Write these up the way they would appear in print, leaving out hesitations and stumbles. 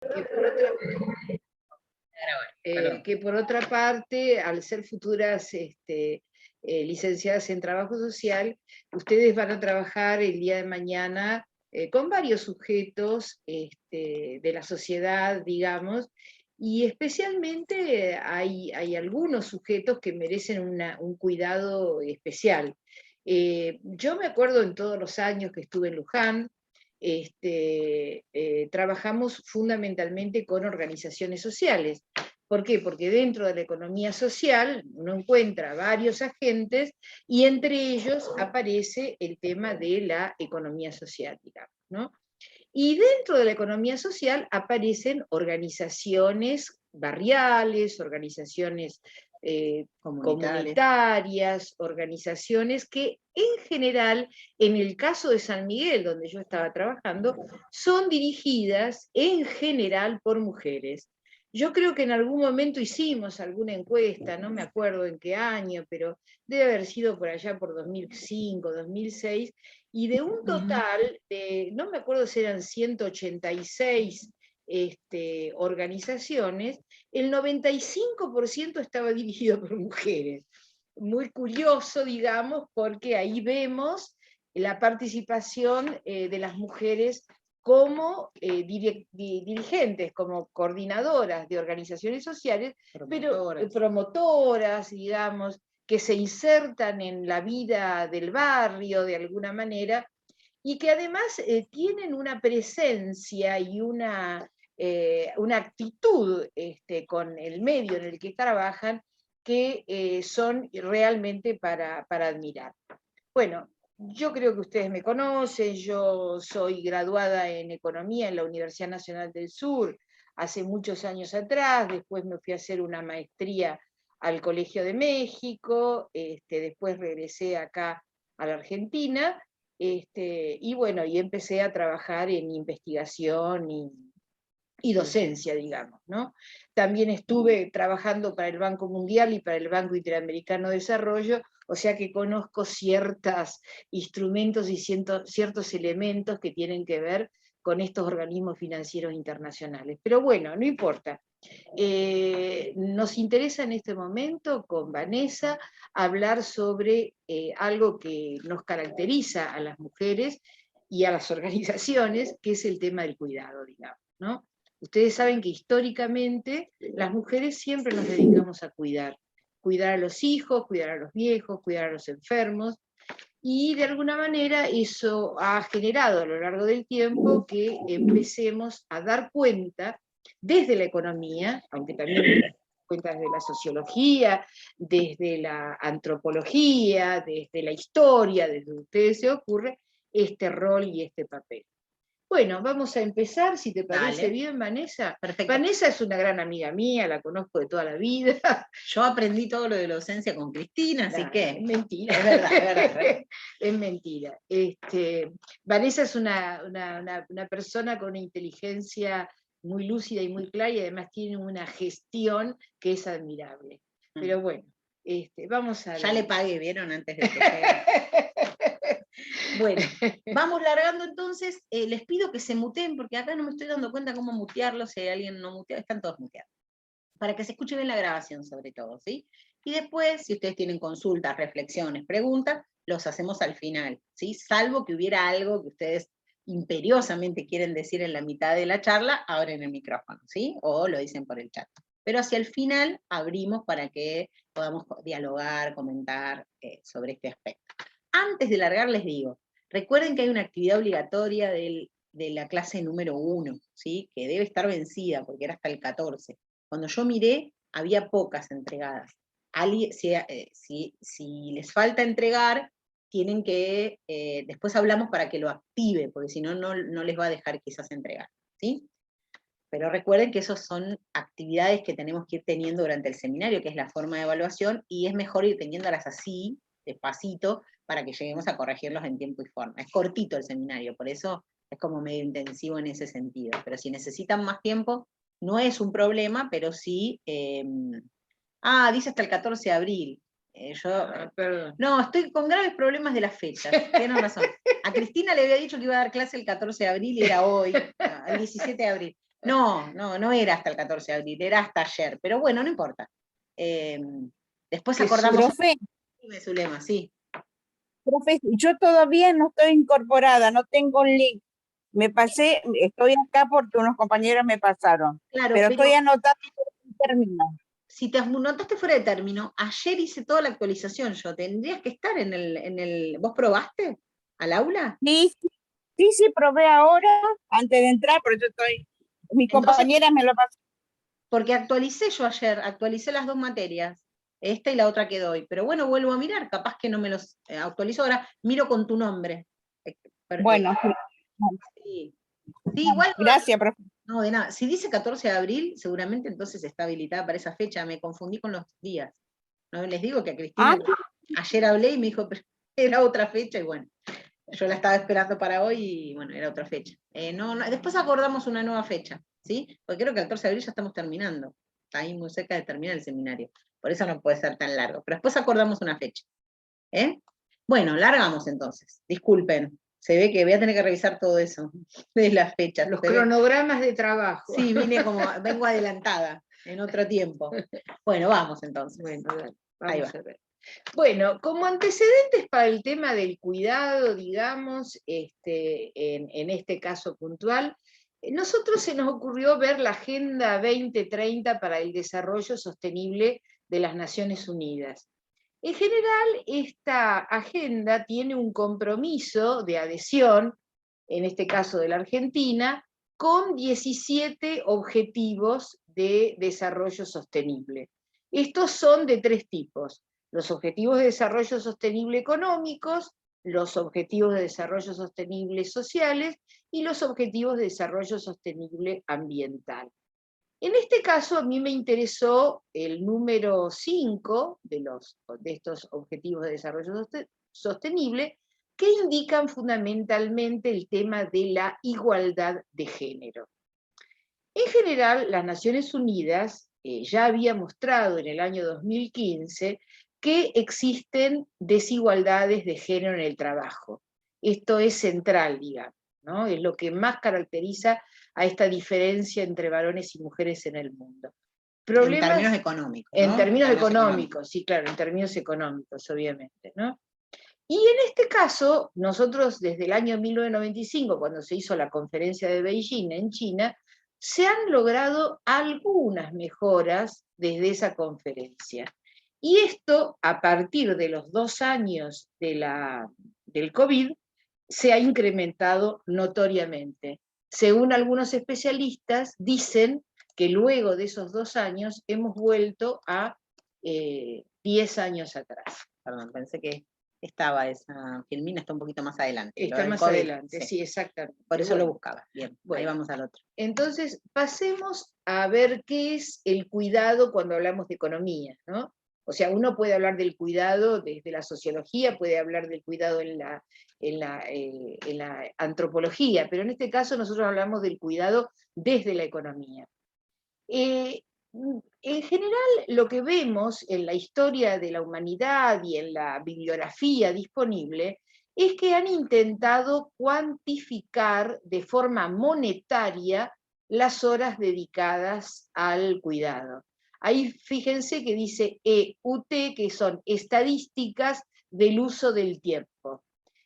que por otra, que por otra parte, al ser futuras licenciadas en trabajo social, ustedes van a trabajar el día de mañana con varios sujetos de la sociedad, digamos, y especialmente hay algunos sujetos que merecen un cuidado especial. Yo me acuerdo en todos los años que estuve en Luján, trabajamos fundamentalmente con organizaciones sociales. ¿Por qué? Porque dentro de la economía social uno encuentra varios agentes y entre ellos aparece el tema de la economía social, digamos, ¿no? Y dentro de la economía social aparecen organizaciones barriales, organizaciones comunitarias, organizaciones que en general, en el caso de San Miguel, donde yo estaba trabajando, son dirigidas en general por mujeres. Yo creo que en algún momento hicimos alguna encuesta, no me acuerdo en qué año, pero debe haber sido por allá por 2005, 2006, y de un total de, no me acuerdo si eran 186 organizaciones, el 95% estaba dirigido por mujeres. Muy curioso, digamos, porque ahí vemos la participación de las mujeres como dirigentes, como coordinadoras de organizaciones sociales, pero promotoras, digamos, que se insertan en la vida del barrio de alguna manera, y que además tienen una presencia y una actitud con el medio en el que trabajan que son realmente para admirar. Bueno, yo creo que ustedes me conocen, yo soy graduada en Economía en la Universidad Nacional del Sur hace muchos años atrás, después me fui a hacer una maestría al Colegio de México, después regresé acá a la Argentina, y bueno, y empecé a trabajar en investigación y docencia, digamos, ¿no? También estuve trabajando para el Banco Mundial y para el Banco Interamericano de Desarrollo, o sea que conozco ciertos instrumentos y ciertos elementos que tienen que ver con estos organismos financieros internacionales. Pero bueno, no importa. Nos interesa en este momento con Vanessa hablar sobre algo que nos caracteriza a las mujeres y a las organizaciones, que es el tema del cuidado, digamos, ¿no? Ustedes saben que históricamente las mujeres siempre nos dedicamos a cuidar a los hijos, cuidar a los viejos, cuidar a los enfermos, y de alguna manera eso ha generado a lo largo del tiempo que empecemos a dar cuenta desde la economía, aunque también cuenta desde la sociología, desde la antropología, desde la historia, desde donde a ustedes se ocurre, este rol y este papel. Bueno, vamos a empezar, si te parece. Dale. Bien, Vanessa. Perfecto. Vanessa es una gran amiga mía, la conozco de toda la vida. Yo aprendí todo lo de la docencia con Cristina, así que... Es mentira. Es verdad, es verdad. Es mentira. Vanessa es una persona con una inteligencia muy lúcida y muy clara, y además tiene una gestión que es admirable. Pero bueno, vamos a... Ya le pagué, ¿vieron? Antes de que llegue. Bueno, vamos largando entonces. Les pido que se muteen, porque acá no me estoy dando cuenta cómo mutearlos. Si hay alguien no muteado, están todos muteados. Para que se escuche bien la grabación, sobre todo, ¿sí? Y después, si ustedes tienen consultas, reflexiones, preguntas, los hacemos al final, ¿sí? Salvo que hubiera algo que ustedes imperiosamente quieren decir en la mitad de la charla, abren el micrófono, ¿sí? O lo dicen por el chat. Pero hacia el final abrimos para que podamos dialogar, comentar sobre este aspecto. Antes de largar les digo, recuerden que hay una actividad obligatoria de la clase número 1, ¿sí? Que debe estar vencida porque era hasta el 14. Cuando yo miré, había pocas entregadas. Si les falta entregar, tienen que, después hablamos para que lo active, porque si no, no les va a dejar quizás entregar, ¿sí? Pero recuerden que esas son actividades que tenemos que ir teniendo durante el seminario, que es la forma de evaluación, y es mejor ir teniéndolas así, despacito, para que lleguemos a corregirlos en tiempo y forma. Es cortito el seminario, por eso es como medio intensivo en ese sentido. Pero si necesitan más tiempo, no es un problema, pero sí... dice hasta el 14 de abril. No, estoy con graves problemas de las fechas, tienen razón. A Cristina le había dicho que iba a dar clase el 14 de abril y era hoy, el 17 de abril. No era hasta el 14 de abril, era hasta ayer, pero bueno, no importa. Después Que acordamos... Profe, Dime, Zulema, sí. profe, yo todavía no estoy incorporada, no tengo link. Estoy acá porque unos compañeros me pasaron, Claro, pero pero estoy anotando el término. si te notaste fuera de término, ayer hice toda la actualización yo, tendrías que estar en el... ¿Vos probaste al aula? Sí, sí, sí, probé ahora, antes de entrar, por eso mis Entonces, compañeras me lo pasaron. porque actualicé yo ayer, actualicé las 2 materias, esta y la otra que doy, pero bueno, vuelvo a mirar, capaz que no me los actualizo ahora, miro con tu nombre. Bueno, Sí. Sí, igual gracias, profe. no, de nada. Si dice 14 de abril, seguramente entonces está habilitada para esa fecha. Me confundí con los días. No les digo que a Cristina Ah, ayer hablé y me dijo, pero era otra fecha, y bueno, yo la estaba esperando para hoy y bueno, era otra fecha. Después acordamos una nueva fecha, ¿sí? Porque creo que el 14 de abril ya estamos terminando. Está ahí muy cerca de terminar el seminario. Por eso no puede ser tan largo. Pero después acordamos una fecha. Bueno, largamos entonces. Disculpen. Se ve que voy a tener que revisar todo eso de las fechas. los cronogramas de trabajo. Sí, vengo adelantada en otro tiempo. Bueno, vamos entonces. Bueno, Ahí vamos va. a ver. Bueno, como antecedentes para el tema del cuidado, digamos, en este caso puntual, nosotros se nos ocurrió ver la Agenda 2030 para el Desarrollo Sostenible de las Naciones Unidas. En general, esta agenda tiene un compromiso de adhesión, en este caso de la Argentina, con 17 objetivos de desarrollo sostenible. Estos son de 3 tipos: los objetivos de desarrollo sostenible económicos, los objetivos de desarrollo sostenible sociales y los objetivos de desarrollo sostenible ambiental. En este caso, a mí me interesó el número 5 de estos objetivos de desarrollo sostenible, que indican fundamentalmente el tema de la igualdad de género. En general, las Naciones Unidas ya había mostrado en el año 2015 que existen desigualdades de género en el trabajo. Esto es central, digamos, ¿no? Es lo que más caracteriza a esta diferencia entre varones y mujeres en el mundo. En términos económicos, ¿no? En términos económicos, sí, claro, en términos económicos, obviamente, ¿no? Y en este caso, nosotros desde el año 1995, cuando se hizo la conferencia de Beijing en China, se han logrado algunas mejoras desde esa conferencia. Y esto, a partir de los 2 años del COVID, se ha incrementado notoriamente. Según algunos especialistas, dicen que luego de esos 2 años hemos vuelto a 10 años atrás. Perdón, pensé que estaba esa filmina, está un poquito más adelante. Está más COVID, adelante, sí, exactamente. Por eso lo buscaba. Bien, bueno, ahí vamos al otro. Entonces, pasemos a ver qué es el cuidado cuando hablamos de economía, ¿no? O sea, uno puede hablar del cuidado desde la sociología, puede hablar del cuidado en la antropología, pero en este caso nosotros hablamos del cuidado desde la economía. En general, lo que vemos en la historia de la humanidad y en la bibliografía disponible es que han intentado cuantificar de forma monetaria las horas dedicadas al cuidado. Ahí fíjense que dice EUT, que son estadísticas del uso del tiempo.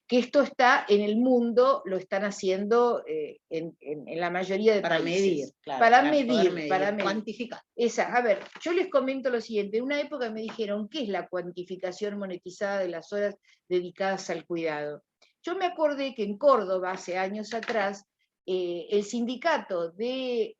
Que esto está en el mundo, lo están haciendo en la mayoría de países. Medir, claro, para medir, cuantificar. A ver, yo les comento lo siguiente. En una época me dijeron, ¿qué es la cuantificación monetizada de las horas dedicadas al cuidado? Yo me acordé que en Córdoba, hace años atrás, el sindicato de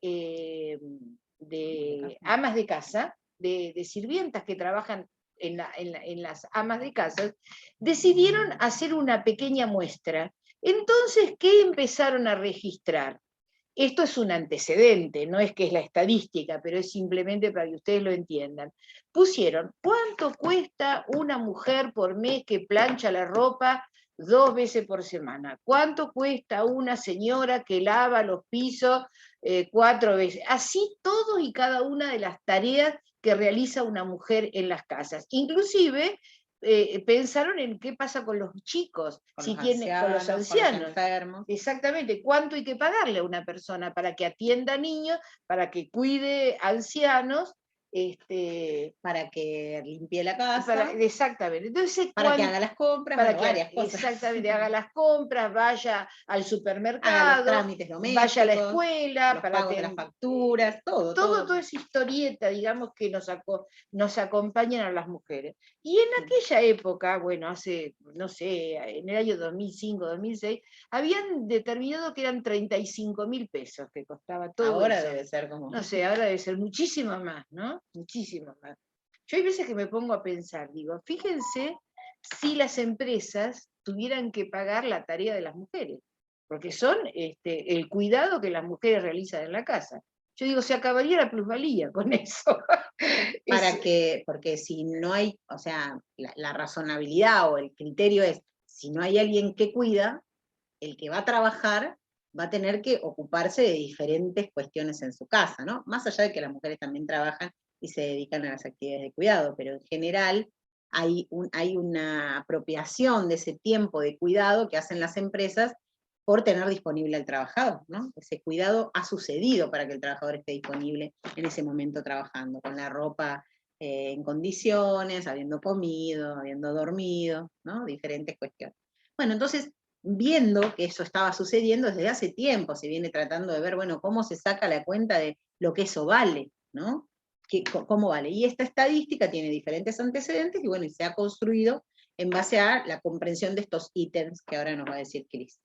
amas de casa, de sirvientas que trabajan en las amas de casa, decidieron hacer una pequeña muestra. Entonces, ¿qué empezaron a registrar? Esto es un antecedente, no es que es la estadística, pero es simplemente para que ustedes lo entiendan. Pusieron, ¿cuánto cuesta una mujer por mes que plancha la ropa 2 veces por semana? ¿Cuánto cuesta una señora que lava los pisos 4 veces? Así todo y cada una de las tareas que realiza una mujer en las casas. Inclusive pensaron en qué pasa con los chicos, Con si los tiene, con los ancianos, con los ancianos. enfermos. Exactamente, cuánto hay que pagarle a una persona para que atienda niños, para que cuide ancianos, Para que limpie la casa, exactamente. Entonces, para que haga las compras, para bueno, que varias cosas. exactamente haga las compras, vaya al Haga los supermercado, trámites domésticos, vaya a la escuela, los para pagos de las facturas, todo. toda esa historieta, digamos, que nos acompañan a las mujeres. Y en aquella época, bueno, hace, no sé, en el año 2005, 2006, habían determinado que eran 35.000 pesos que costaba todo Ahora eso. debe ser como... No sé, ahora debe ser muchísimo más, ¿no? Muchísimo más. Yo hay veces que me pongo a pensar, digo, fíjense si las empresas tuvieran que pagar la tarea de las mujeres, porque son el cuidado que las mujeres realizan en la casa. Yo digo, se acabaría la plusvalía con eso. Porque si no hay, o sea, la razonabilidad o el criterio es, si no hay alguien que cuida, el que va a trabajar va a tener que ocuparse de diferentes cuestiones en su casa, ¿no? Más allá de que las mujeres también trabajan y se dedican a las actividades de cuidado, pero en general hay una apropiación de ese tiempo de cuidado que hacen las empresas por tener disponible al trabajador, ¿no? Ese cuidado ha sucedido para que el trabajador esté disponible en ese momento trabajando, con la ropa en condiciones, habiendo comido, habiendo dormido, ¿no? Diferentes cuestiones. Bueno, entonces, viendo que eso estaba sucediendo desde hace tiempo, se viene tratando de ver, bueno, cómo se saca la cuenta de lo que eso vale, ¿no? ¿Cómo vale? Y esta estadística tiene diferentes antecedentes y bueno, y se ha construido en base a la comprensión de estos ítems que ahora nos va a decir Cris.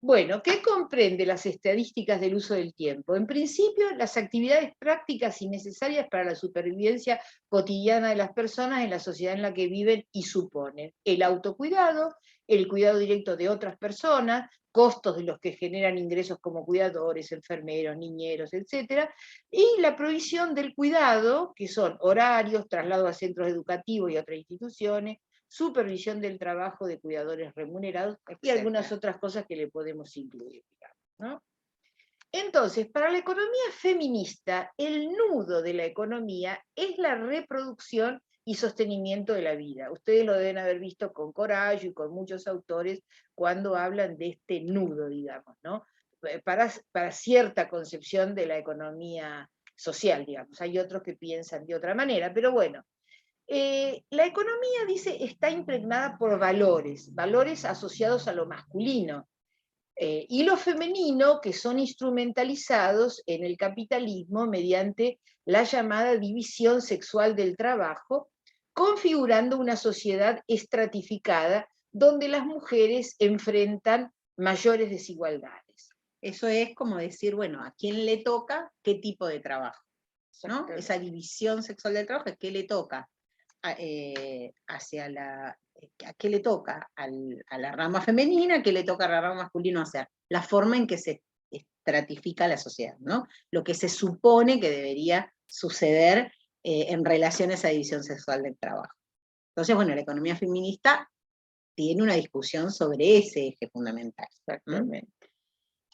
Bueno, ¿qué comprende las estadísticas del uso del tiempo? En principio, las actividades prácticas y necesarias para la supervivencia cotidiana de las personas en la sociedad en la que viven y suponen el autocuidado, el cuidado directo de otras personas, costos de los que generan ingresos como cuidadores, enfermeros, niñeros, etc. Y la provisión del cuidado, que son horarios, traslado a centros educativos y otras instituciones, supervisión del trabajo de cuidadores remunerados y algunas otras cosas que le podemos incluir, digamos, ¿no? Entonces, para la economía feminista, el nudo de la economía es la reproducción y sostenimiento de la vida. Ustedes lo deben haber visto con Corallo y con muchos autores cuando hablan de este nudo, digamos, ¿no? Para cierta concepción de la economía social, digamos. Hay otros que piensan de otra manera, pero bueno, la economía, dice, está impregnada por valores asociados a lo masculino, y lo femenino, que son instrumentalizados en el capitalismo mediante la llamada división sexual del trabajo, configurando una sociedad estratificada donde las mujeres enfrentan mayores desigualdades. Eso es como decir, bueno, ¿a quién le toca qué tipo de trabajo? ¿No? Esa división sexual del trabajo, ¿qué le toca? ¿A qué le toca? A la rama femenina, ¿qué le toca a la rama masculina hacer? La forma en que se estratifica la sociedad, ¿no? Lo que se supone que debería suceder en relación a esa división sexual del trabajo. Entonces, bueno, la economía feminista tiene una discusión sobre ese eje fundamental. Exactamente.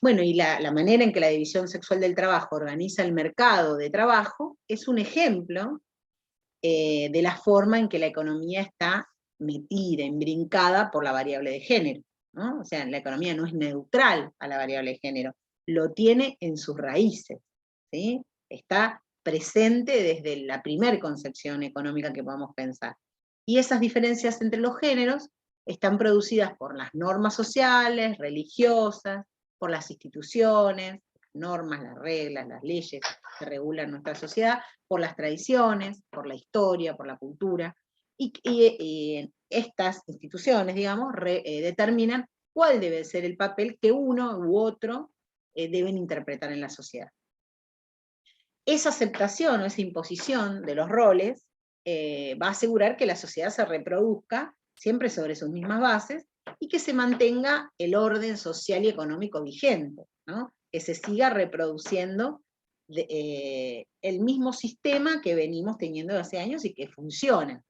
Bueno, y la manera en que la división sexual del trabajo organiza el mercado de trabajo es un ejemplo de la forma en que la economía está metida, embrincada por la variable de género, ¿no? O sea, la economía no es neutral a la variable de género, lo tiene en sus raíces, ¿sí? Está presente desde la primer concepción económica que podamos pensar. Y esas diferencias entre los géneros están producidas por las normas sociales, religiosas, por las instituciones, las normas, las reglas, las leyes que regulan nuestra sociedad, por las tradiciones, por la historia, por la cultura, y estas instituciones, digamos, determinan cuál debe ser el papel que uno u otro deben interpretar en la sociedad. Esa aceptación o esa imposición de los roles va a asegurar que la sociedad se reproduzca siempre sobre sus mismas bases y que se mantenga el orden social y económico vigente, ¿no? Que se siga reproduciendo el mismo sistema que venimos teniendo hace años y que funciona.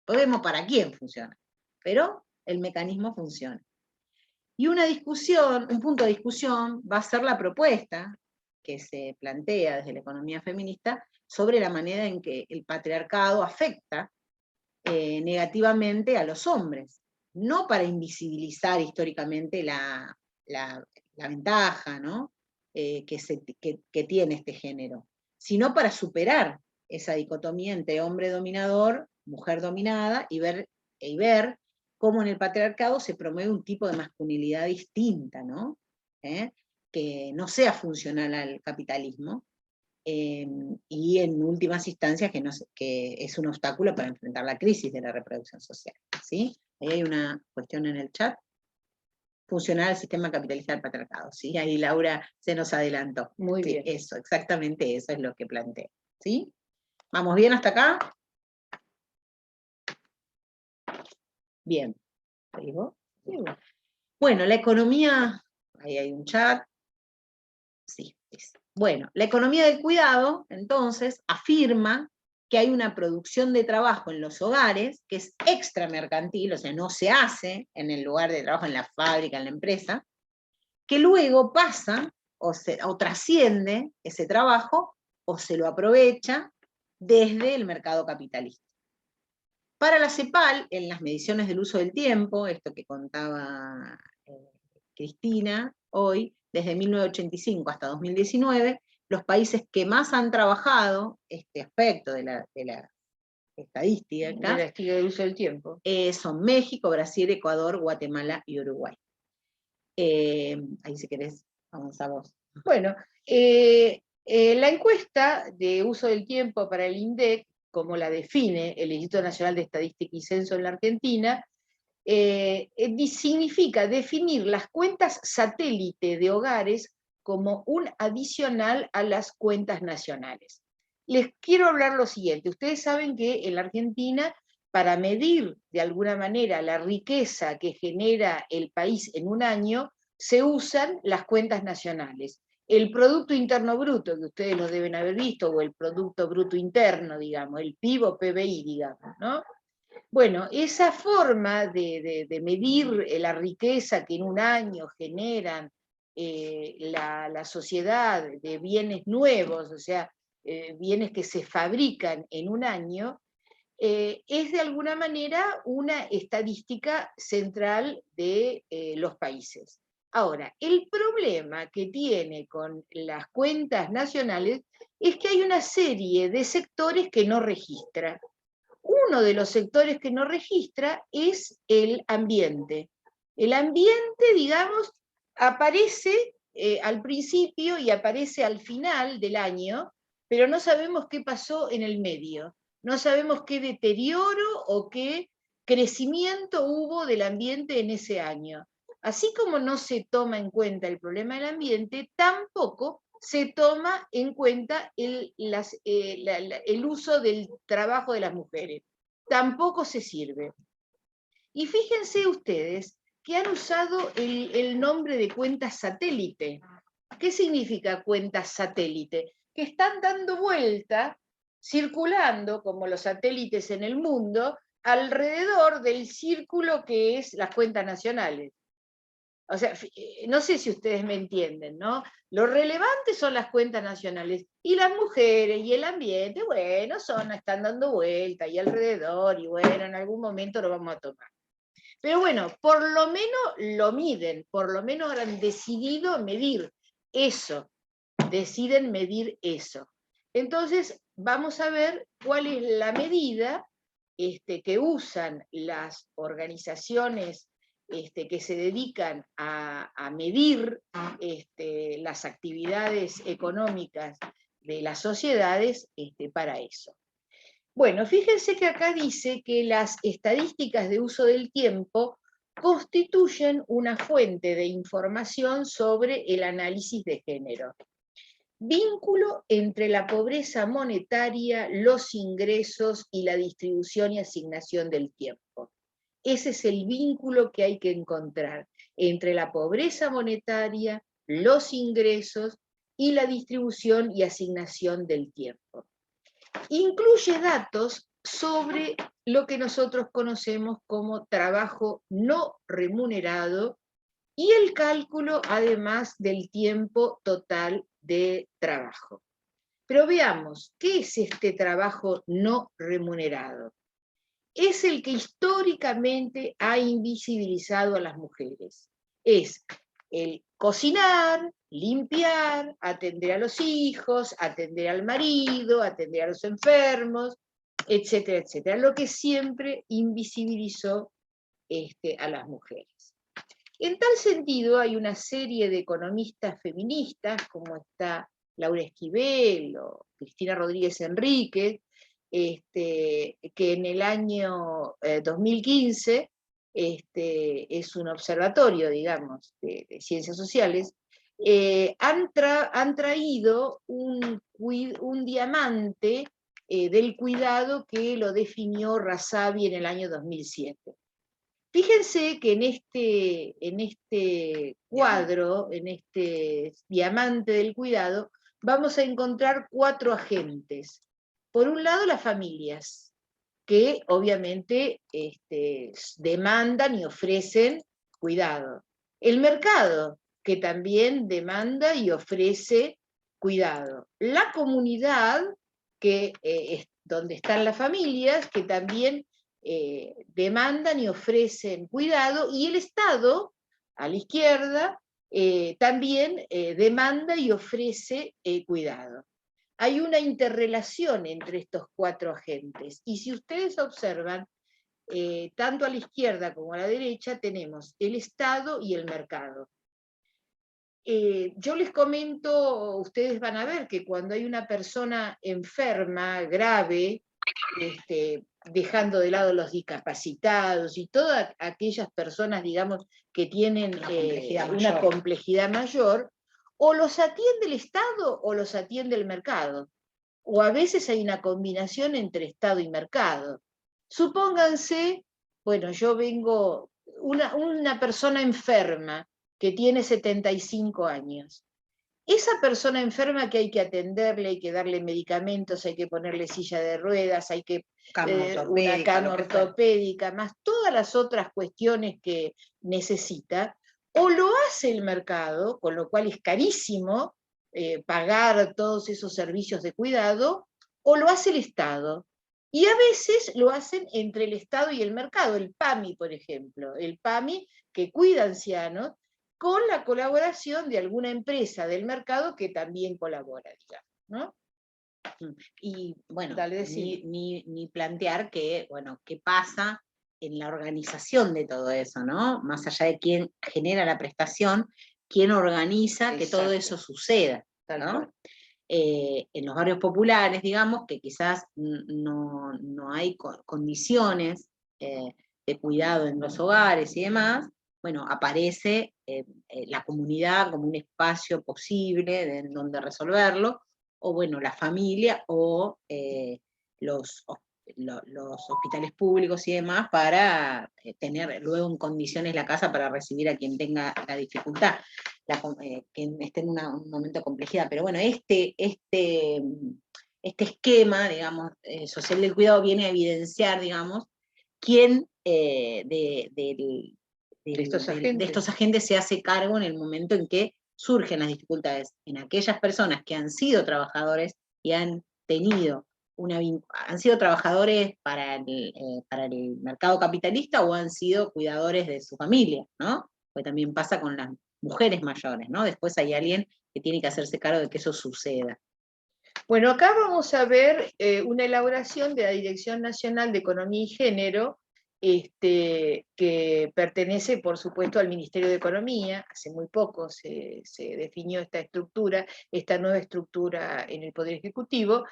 Podemos para quién funciona, pero el mecanismo funciona. Y una discusión, un punto de discusión va a ser la propuesta que se plantea desde la economía feminista sobre la manera en que el patriarcado afecta negativamente a los hombres, no para invisibilizar históricamente la ventaja, ¿no? que tiene este género, sino para superar esa dicotomía entre hombre dominador, mujer dominada, y ver cómo en el patriarcado se promueve un tipo de masculinidad distinta, ¿no? Que no sea funcional al capitalismo, y en últimas instancias que es un obstáculo para enfrentar la crisis de la reproducción social, ¿sí? Ahí hay una cuestión en el chat. Funcionar al sistema capitalista del patriarcado, ¿sí? Ahí Laura se nos adelantó. Muy Sí, bien. eso, exactamente eso es lo que planteo, ¿sí? ¿Vamos bien hasta acá? Bien. ¿Sigo? Bueno, la economía, ahí hay un chat. Sí, bueno, la economía del cuidado, entonces, afirma que hay una producción de trabajo en los hogares que es extramercantil, o sea, no se hace en el lugar de trabajo, en la fábrica, en la empresa, que luego pasa o trasciende ese trabajo o se lo aprovecha desde el mercado capitalista. Para la CEPAL, en las mediciones del uso del tiempo, esto que contaba Cristina hoy, desde 1985 hasta 2019, los países que más han trabajado este aspecto de la estadística del uso del tiempo son México, Brasil, Ecuador, Guatemala y Uruguay. Ahí si querés, vamos a vos. Bueno, la encuesta de uso del tiempo para el INDEC, como la define el Instituto Nacional de Estadística y Censo en la Argentina, significa definir las cuentas satélite de hogares como un adicional a las cuentas nacionales. Les quiero hablar lo siguiente. Ustedes saben que en la Argentina, para medir de alguna manera la riqueza que genera el país en un año, se usan las cuentas nacionales. El Producto Interno Bruto, que ustedes lo deben haber visto, o el Producto Bruto Interno, digamos, el PIB o PBI, digamos, ¿no? Bueno, esa forma de medir la riqueza que en un año generan la sociedad de bienes nuevos, o sea, bienes que se fabrican en un año, es de alguna manera una estadística central de los países. Ahora, el problema que tiene con las cuentas nacionales es que hay una serie de sectores que no registra. Uno de los sectores que no registra es el ambiente. El ambiente, digamos, aparece al principio y aparece al final del año, pero no sabemos qué pasó en el medio. No sabemos qué deterioro o qué crecimiento hubo del ambiente en ese año. Así como no se toma en cuenta el problema del ambiente, tampoco se toma en cuenta el uso del trabajo de las mujeres. Tampoco se sirve. Y fíjense ustedes que han usado el nombre de cuentas satélite. ¿Qué significa cuentas satélite? Que están dando vuelta, circulando como los satélites en el mundo, alrededor del círculo que es las cuentas nacionales. O sea, no sé si ustedes me entienden, ¿no? Lo relevante son las cuentas nacionales, y las mujeres y el ambiente, bueno, están dando vuelta y alrededor, y bueno, en algún momento lo vamos a tomar. Pero bueno, por lo menos lo miden, por lo menos han decidido medir eso, deciden medir eso. Entonces, vamos a ver cuál es la medida que usan las organizaciones que se dedican a medir las actividades económicas de las sociedades para eso. Bueno, fíjense que acá dice que las estadísticas de uso del tiempo constituyen una fuente de información sobre el análisis de género. Vínculo entre la pobreza monetaria, los ingresos y la distribución y asignación del tiempo. Ese es el vínculo que hay que encontrar entre la pobreza monetaria, los ingresos y la distribución y asignación del tiempo. Incluye datos sobre lo que nosotros conocemos como trabajo no remunerado y el cálculo además del tiempo total de trabajo. Pero veamos, ¿qué es este trabajo no remunerado? es el que históricamente ha invisibilizado a las mujeres. Es el cocinar, limpiar, atender a los hijos, atender al marido, atender a los enfermos, etcétera, etcétera, lo que siempre invisibilizó a las mujeres. En tal sentido, hay una serie de economistas feministas, como está Laura Esquivel o Cristina Rodríguez Enríquez, que en el año 2015 es un observatorio, digamos, de ciencias sociales, han traído un diamante del cuidado que lo definió Razavi en el año 2007. Fíjense que en este cuadro, en este diamante del cuidado, vamos a encontrar 4 agentes. Por un lado, las familias, que obviamente demandan y ofrecen cuidado. El mercado, que también demanda y ofrece cuidado. La comunidad, que es donde están las familias, que también demandan y ofrecen cuidado, y el Estado, a la izquierda, también demanda y ofrece cuidado. Hay una interrelación entre estos 4 agentes, y si ustedes observan, tanto a la izquierda como a la derecha tenemos el Estado y el mercado. Yo les comento, ustedes van a ver que cuando hay una persona enferma, grave, dejando de lado los discapacitados y todas aquellas personas, digamos, que tienen una complejidad mayor, o los atiende el Estado o los atiende el mercado. O a veces hay una combinación entre Estado y mercado. Supónganse, bueno, yo vengo, una persona enferma que tiene 75 años. Esa persona enferma que hay que atenderle, hay que darle medicamentos, hay que ponerle silla de ruedas, hay que una cama ortopédica, más todas las otras cuestiones que necesita, o lo hace el mercado, con lo cual es carísimo pagar todos esos servicios de cuidado, o lo hace el Estado. Y a veces lo hacen entre el Estado y el mercado, el PAMI, por ejemplo, el PAMI que cuida ancianos, con la colaboración de alguna empresa del mercado que también colabora, digamos, ¿no? Y bueno, ni plantear que, bueno, qué pasa en la organización de todo eso, ¿no? Más allá de quién genera la prestación, quién organiza que todo eso suceda, ¿no? En los barrios populares, digamos, que quizás no hay condiciones de cuidado en los hogares y demás, bueno, aparece la comunidad como un espacio posible en donde resolverlo, o bueno, la familia o los hospitales públicos y demás para tener luego en condiciones la casa para recibir a quien tenga la dificultad, que esté en un momento de complejidad. Pero bueno, este esquema, digamos, social del cuidado viene a evidenciar, digamos, quién de estos agentes se hace cargo en el momento en que surgen las dificultades, en aquellas personas que han sido trabajadores y han tenido han sido trabajadores para el mercado capitalista o han sido cuidadores de su familia, ¿no? Porque también pasa con las mujeres mayores, ¿no? Después hay alguien que tiene que hacerse cargo de que eso suceda. Bueno, acá vamos a ver una elaboración de la Dirección Nacional de Economía y Género, que pertenece, por supuesto, al Ministerio de Economía. Hace muy poco se definió esta estructura, esta nueva estructura en el Poder Ejecutivo,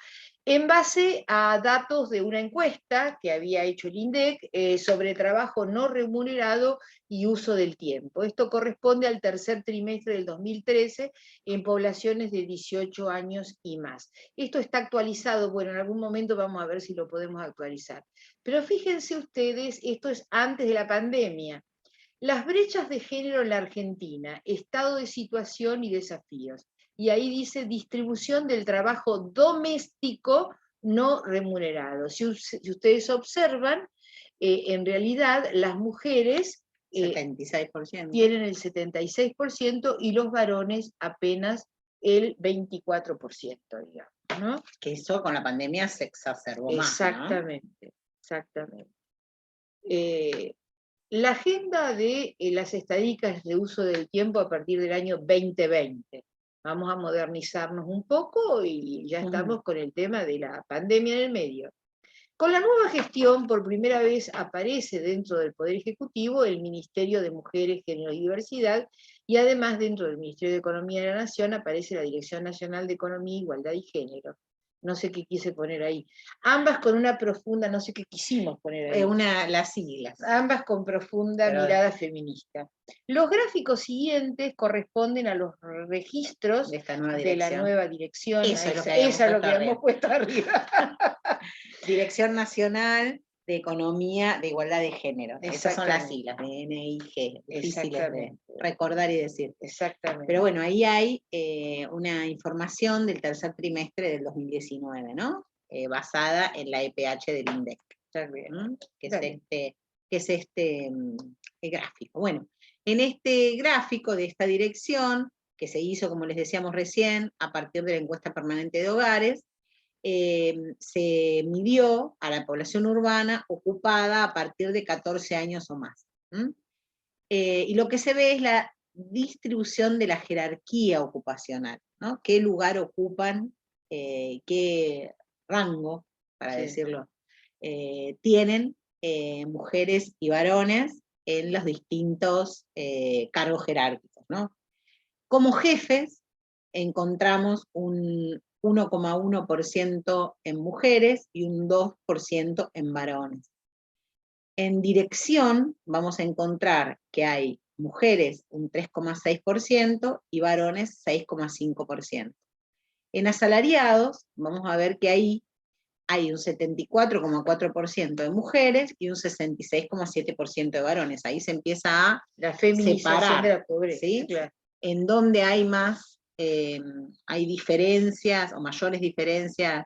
en base a datos de una encuesta que había hecho el INDEC sobre trabajo no remunerado y uso del tiempo. Esto corresponde al tercer trimestre del 2013 en poblaciones de 18 años y más. Esto está actualizado, bueno, en algún momento vamos a ver si lo podemos actualizar. Pero fíjense ustedes, esto es antes de la pandemia. Las brechas de género en la Argentina, estado de situación y desafíos. Y ahí dice distribución del trabajo doméstico no remunerado. Si ustedes observan, en realidad las mujeres 76%. tienen el 76% y los varones apenas el 24%, digamos, ¿no? Que eso con la pandemia se exacerbó más, exactamente, ¿no? Exactamente. La agenda de las estadísticas de uso del tiempo a partir del año 2020. Vamos a modernizarnos un poco y ya estamos con el tema de la pandemia en el medio. Con la nueva gestión, por primera vez aparece dentro del Poder Ejecutivo el Ministerio de Mujeres, Género y Diversidad, y además dentro del Ministerio de Economía de la Nación aparece la Dirección Nacional de Economía, Igualdad y Género. No sé qué quise poner ahí. Ambas con una profunda, no sé qué quisimos poner ahí. Las siglas. Ambas con profunda mirada feminista. Los gráficos siguientes corresponden a los registros de esta nueva de la nueva dirección. Eso es lo que habíamos puesto arriba. Dirección Nacional de Economía de Igualdad de Género. Esas son las siglas, de NIG, difíciles de recordar y decir. Exactamente. Pero bueno, ahí hay una información del tercer trimestre del 2019, ¿no? Basada en la EPH del INDEC, que es este gráfico. Bueno, en este gráfico de esta dirección, que se hizo, como les decíamos recién, a partir de la encuesta permanente de hogares, se midió a la población urbana ocupada a partir de 14 años o más. Y lo que se ve es la distribución de la jerarquía ocupacional, ¿no? ¿Qué lugar ocupan, qué rango, para decirlo, tienen mujeres y varones en los distintos cargos jerárquicos, ¿no? Como jefes encontramos un 1,1% en mujeres y un 2% en varones. En dirección vamos a encontrar que hay mujeres un 3,6% y varones 6,5%. En asalariados vamos a ver que ahí hay un 74,4% de mujeres y un 66,7% de varones. Ahí se empieza a la feminización separar, de la pobreza, ¿sí? Claro. En donde hay más, hay diferencias o mayores diferencias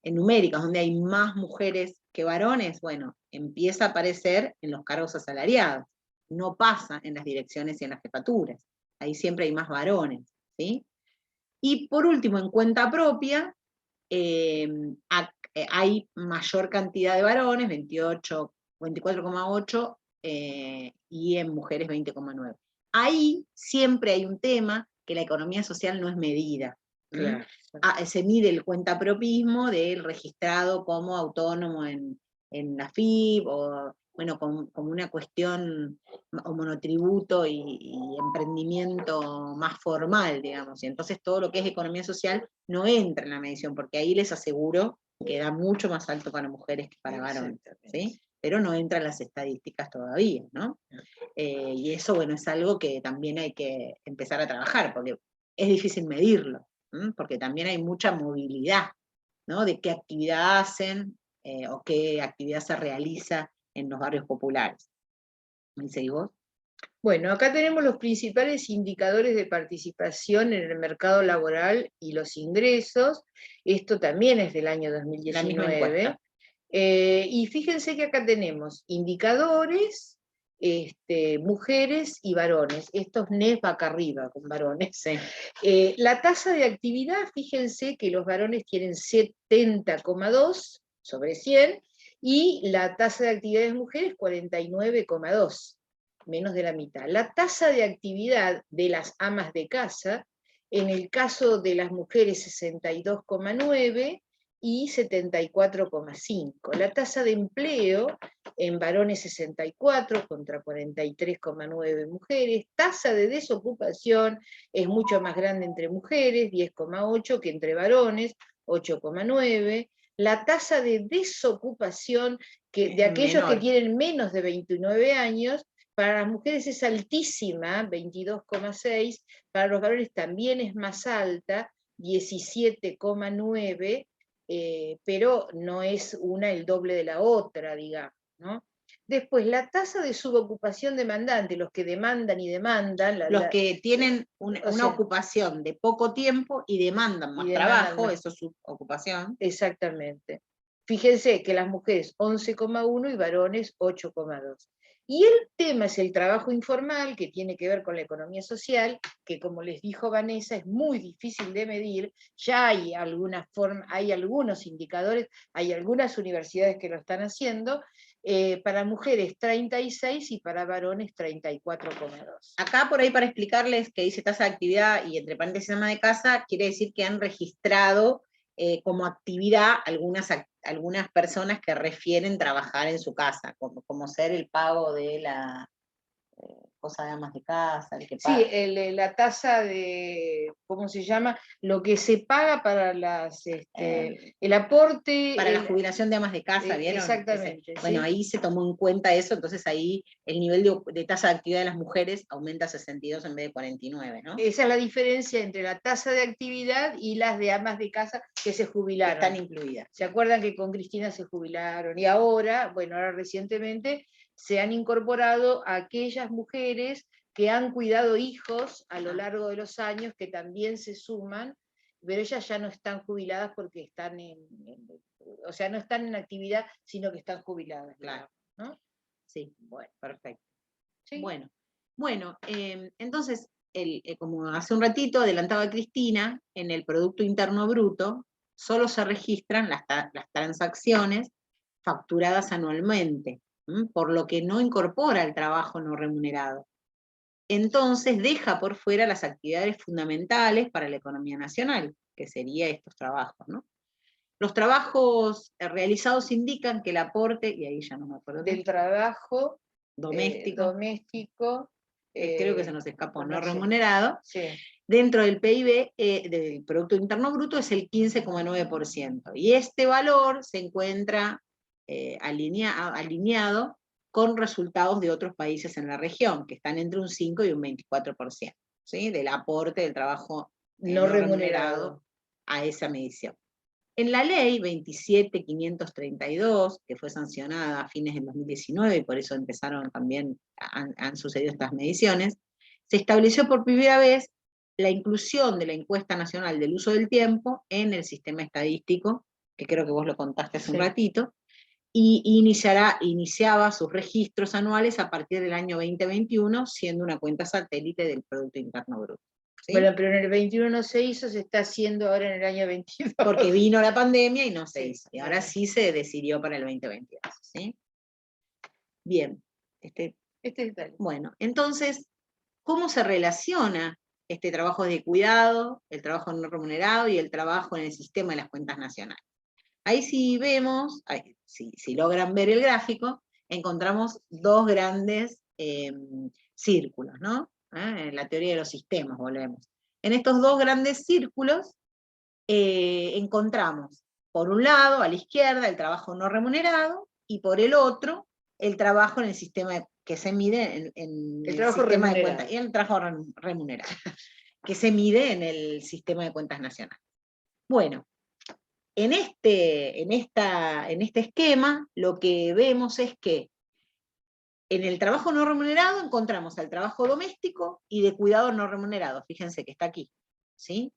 numéricas, donde hay más mujeres que varones, bueno, empieza a aparecer en los cargos asalariados. No pasa en las direcciones y en las jefaturas. Ahí siempre hay más varones, ¿sí? Y por último, en cuenta propia, hay mayor cantidad de varones, 24,8, y en mujeres 20,9. Ahí siempre hay un tema que la economía social no es medida. Claro. Se mide el cuentapropismo del registrado como autónomo en la FIP, o bueno, como una cuestión o monotributo y emprendimiento más formal, digamos, y entonces todo lo que es economía social no entra en la medición, porque ahí les aseguro que da mucho más alto para mujeres que para varones, ¿sí? Pero no entra en las estadísticas todavía, ¿no? Y eso, bueno, es algo que también hay que empezar a trabajar, porque es difícil medirlo, porque también hay mucha movilidad, ¿no? De qué actividad hacen o qué actividad se realiza en los barrios populares. ¿Me seguís vos? Bueno, acá tenemos los principales indicadores de participación en el mercado laboral y los ingresos. Esto también es del año 2019. Y fíjense que acá tenemos indicadores, mujeres y varones. Estos NES va acá arriba con varones. Sí. La tasa de actividad, fíjense que los varones tienen 70,2 sobre 100 y la tasa de actividad de mujeres 49,2. Menos de la mitad. La tasa de actividad de las amas de casa, en el caso de las mujeres 62,9 y 74,5. La tasa de empleo en varones 64 contra 43,9 mujeres. Tasa de desocupación es mucho más grande entre mujeres, 10,8 que entre varones, 8,9. La tasa de desocupación de aquellos que tienen menos de 29 años, para las mujeres es altísima, 22,6, para los varones también es más alta, 17,9, pero no es una el doble de la otra, digamos, ¿no? Después, la tasa de subocupación demandante, los que demandan y demandan. Los que tienen una ocupación de poco tiempo y demandan más trabajo, eso es subocupación. Exactamente. Fíjense que las mujeres 11,1 y varones 8,2. Y el tema es el trabajo informal, que tiene que ver con la economía social, que como les dijo Vanessa, es muy difícil de medir. Ya hay algunos indicadores, hay algunas universidades que lo están haciendo, para mujeres 36 y para varones 34,2. Acá por ahí para explicarles que dice tasa de actividad y entre paréntesis ama de casa, quiere decir que han registrado como actividad algunas personas que refieren trabajar en su casa, como ser el pago de la cosa de amas de casa, el que paga. Sí, la tasa de, ¿cómo se llama? Lo que se paga para las, el aporte. Para la jubilación de amas de casa, ¿vieron? Exactamente. Bueno, ¿sí? ahí se tomó en cuenta eso, entonces ahí el nivel de tasa de actividad de las mujeres aumenta a 62 en vez de 49, ¿no? Esa es la diferencia entre la tasa de actividad y las de amas de casa que se jubilaron. Están incluidas. ¿Se acuerdan que con Cristina se jubilaron? Y ahora, bueno, ahora recientemente se han incorporado a aquellas mujeres que han cuidado hijos a lo largo de los años, que también se suman, pero ellas ya no están jubiladas porque están o sea, no están en actividad, sino que están jubiladas. Claro. ¿No? Sí, bueno, perfecto. ¿Sí? Bueno, entonces, como hace un ratito adelantaba Cristina, en el Producto Interno Bruto solo se registran las transacciones facturadas anualmente, por lo que no incorpora el trabajo no remunerado. Entonces deja por fuera las actividades fundamentales para la economía nacional, que serían estos trabajos, ¿no? Los trabajos realizados indican que el aporte, y ahí ya no me acuerdo, del trabajo doméstico, creo que se nos escapó, no remunerado, sí. Dentro del PIB, del Producto Interno Bruto, es el 15,9%. Y este valor se encuentra alineado con resultados de otros países en la región, que están entre un 5 y un 24%, ¿sí? Del aporte del trabajo no remunerado a esa medición. En la ley 27.532, que fue sancionada a fines del 2019, y por eso empezaron también, han sucedido estas mediciones, se estableció por primera vez la inclusión de la encuesta nacional del uso del tiempo en el sistema estadístico, que creo que vos lo contaste hace un ratito, y iniciaba sus registros anuales a partir del año 2021, siendo una cuenta satélite del Producto Interno Bruto. ¿Sí? Bueno, pero en el 21 no se hizo, se está haciendo ahora en el año 22. Porque vino la pandemia y no se hizo. Y ahora sí se decidió para el 2022. ¿Sí? Bien. Bueno, entonces, ¿cómo se relaciona este trabajo de cuidado, el trabajo no remunerado y el trabajo en el sistema de las cuentas nacionales? Ahí sí vemos, si logran ver el gráfico, encontramos dos grandes círculos, ¿no? En la teoría de los sistemas, volvemos. En estos dos grandes círculos encontramos, por un lado, a la izquierda, el trabajo no remunerado, y por el otro, el trabajo en el sistema que se mide en el sistema de cuentas, y el trabajo remunerado, que se mide en el sistema de cuentas nacional. Bueno, en este esquema, lo que vemos es que en el trabajo no remunerado encontramos al trabajo doméstico y de cuidado no remunerado, fíjense que está aquí, ¿sí?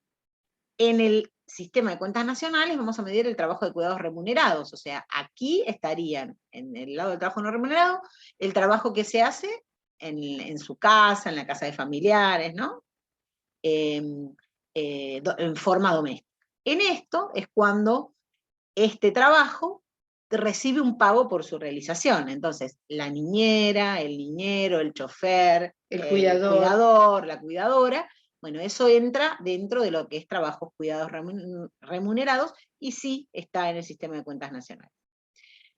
En el sistema de cuentas nacionales vamos a medir el trabajo de cuidados remunerados, o sea, aquí estarían, en el lado del trabajo no remunerado, el trabajo que se hace en su casa, en la casa de familiares, ¿no? En forma doméstica. En esto es cuando este trabajo recibe un pago por su realización. Entonces, la niñera, el niñero, el chofer, el cuidador, la cuidadora, bueno, eso entra dentro de lo que es trabajos cuidados remunerados y sí está en el sistema de cuentas nacionales.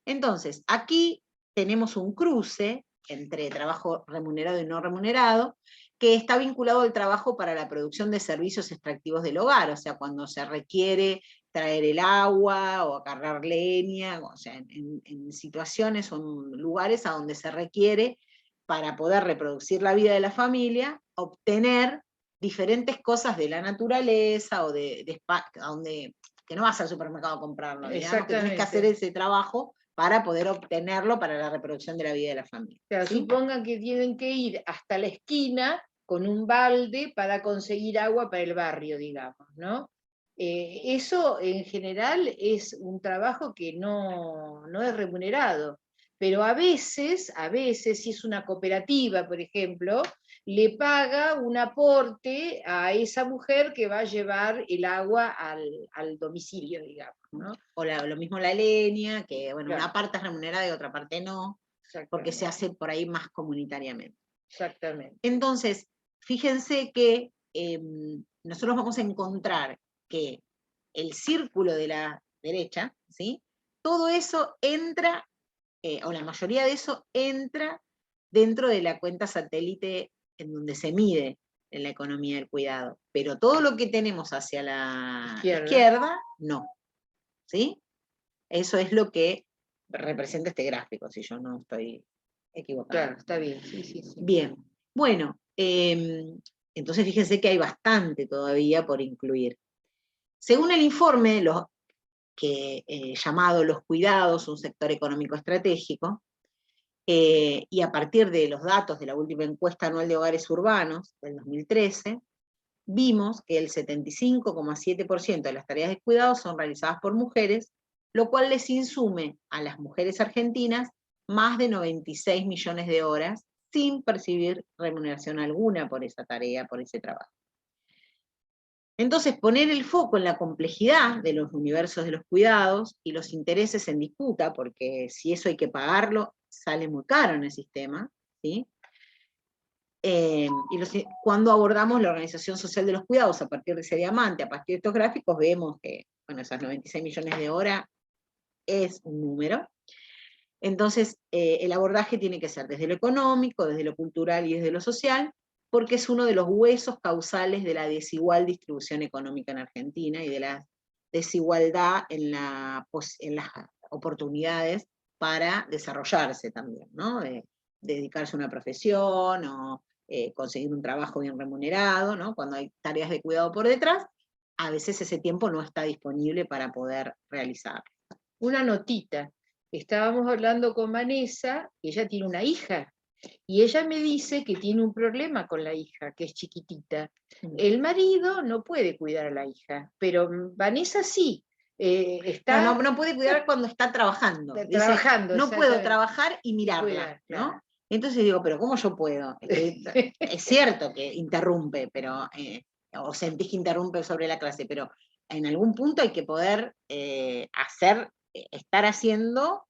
Entonces, aquí tenemos un cruce entre trabajo remunerado y no remunerado, que está vinculado al trabajo para la producción de servicios extractivos del hogar, o sea, cuando se requiere traer el agua o acarrear leña, o sea, en situaciones o en lugares a donde se requiere, para poder reproducir la vida de la familia, obtener diferentes cosas de la naturaleza o donde, que no vas al supermercado a comprarlo, digamos que tenés que hacer ese trabajo para poder obtenerlo para la reproducción de la vida de la familia. Claro, ¿sí? Supongan que tienen que ir hasta la esquina con un balde para conseguir agua para el barrio, digamos, ¿no? Eso en general es un trabajo que no es remunerado, pero a veces, si es una cooperativa, por ejemplo, le paga un aporte a esa mujer que va a llevar el agua al domicilio, digamos, ¿no? O lo mismo la leña, que bueno, Claro. una parte es remunerada y otra parte no, porque se hace por ahí más comunitariamente. Exactamente. Entonces, fíjense que nosotros vamos a encontrar que el círculo de la derecha, ¿sí? Todo eso entra, o la mayoría de eso entra dentro de la cuenta satélite en donde se mide en la economía del cuidado. Pero todo lo que tenemos hacia la izquierda no. ¿Sí? Eso es lo que representa este gráfico, si yo no estoy equivocada. Claro, está bien, sí, sí, sí. Bien, bueno, entonces fíjense que hay bastante todavía por incluir. Según el informe, llamado Los Cuidados, un sector económico estratégico, y a partir de los datos de la última encuesta anual de hogares urbanos del 2013, vimos que el 75,7% de las tareas de cuidado son realizadas por mujeres, lo cual les insume a las mujeres argentinas más de 96 millones de horas sin percibir remuneración alguna por esa tarea, por ese trabajo. Entonces, poner el foco en la complejidad de los universos de los cuidados y los intereses en disputa, porque si eso hay que pagarlo, sale muy caro en el sistema, ¿sí? Cuando abordamos la organización social de los cuidados a partir de ese diamante, a partir de estos gráficos, vemos que, bueno, esas 96 millones de horas es un número. Entonces, el abordaje tiene que ser desde lo económico, desde lo cultural y desde lo social, porque es uno de los huesos causales de la desigual distribución económica en Argentina y de la desigualdad en las oportunidades para desarrollarse también, ¿no? De dedicarse a una profesión o conseguir un trabajo bien remunerado, ¿no? Cuando hay tareas de cuidado por detrás, a veces ese tiempo no está disponible para poder realizar. Una notita. Estábamos hablando con Vanessa, ella tiene una hija, y ella me dice que tiene un problema con la hija, que es chiquitita. El marido no puede cuidar a la hija, pero Vanessa sí. Está no puede cuidar cuando está trabajando. trabajando. Dice, no puedo trabajar y mirarla, cuidar, ¿no? claro. Entonces digo, pero ¿cómo yo puedo? Es cierto que interrumpe, pero, o sentís que interrumpe sobre la clase, pero en algún punto hay que poder estar haciendo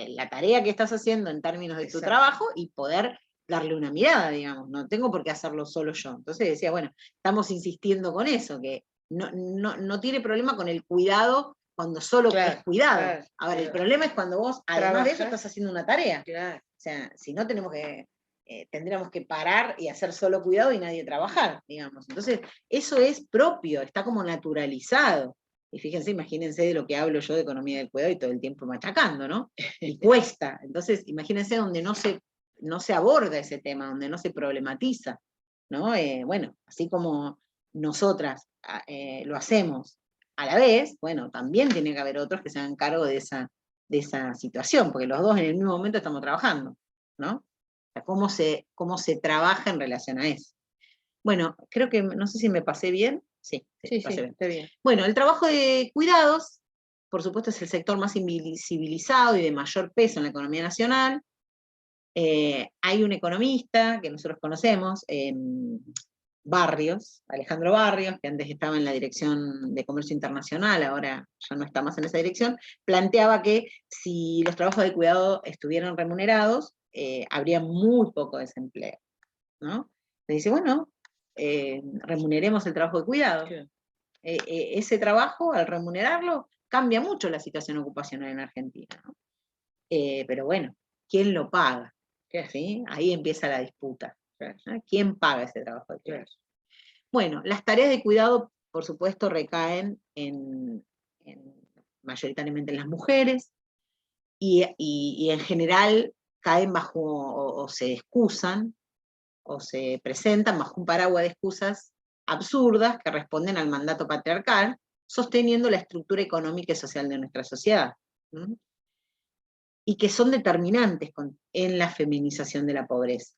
la tarea que estás haciendo en términos de tu trabajo y poder darle una mirada, digamos, no tengo por qué hacerlo solo yo. Entonces decía, bueno, estamos insistiendo con eso, que no tiene problema con el cuidado cuando solo es cuidado. Ahora, el problema es cuando vos, además de eso, estás haciendo una tarea. Claro. O sea, si no tendríamos que parar y hacer solo cuidado y nadie trabajar, digamos. Entonces, eso es propio, está como naturalizado. Y fíjense, imagínense de lo que hablo yo de economía del cuidado y todo el tiempo machacando, ¿no? Y cuesta. Entonces, imagínense donde no se aborda ese tema, donde no se problematiza, ¿no? Bueno, así como nosotras lo hacemos a la vez, bueno, también tiene que haber otros que se hagan cargo de esa situación, porque los dos en el mismo momento estamos trabajando, ¿no? O sea, cómo se trabaja en relación a eso. Bueno, creo que, no sé si me pasé bien. Sí, pasé bien. Está bien. Bueno, el trabajo de cuidados, por supuesto, es el sector más invisibilizado y de mayor peso en la economía nacional. Hay un economista que nosotros conocemos, Barrios, Alejandro Barrios, que antes estaba en la Dirección de Comercio Internacional, ahora ya no está más en esa dirección, planteaba que si los trabajos de cuidado estuvieran remunerados, habría muy poco desempleo, ¿no? Le dice, bueno, remuneremos el trabajo de cuidado. Ese trabajo, al remunerarlo, cambia mucho la situación ocupacional en Argentina, ¿no? Pero bueno, ¿quién lo paga? ¿Sí? Ahí empieza la disputa. ¿No? ¿Quién paga ese trabajo de cuidado? Bueno, las tareas de cuidado, por supuesto, recaen mayoritariamente en las mujeres y en general caen bajo o se excusan o se presentan bajo un paraguas de excusas absurdas que responden al mandato patriarcal, sosteniendo la estructura económica y social de nuestra sociedad. ¿Sí? Y que son determinantes en la feminización de la pobreza.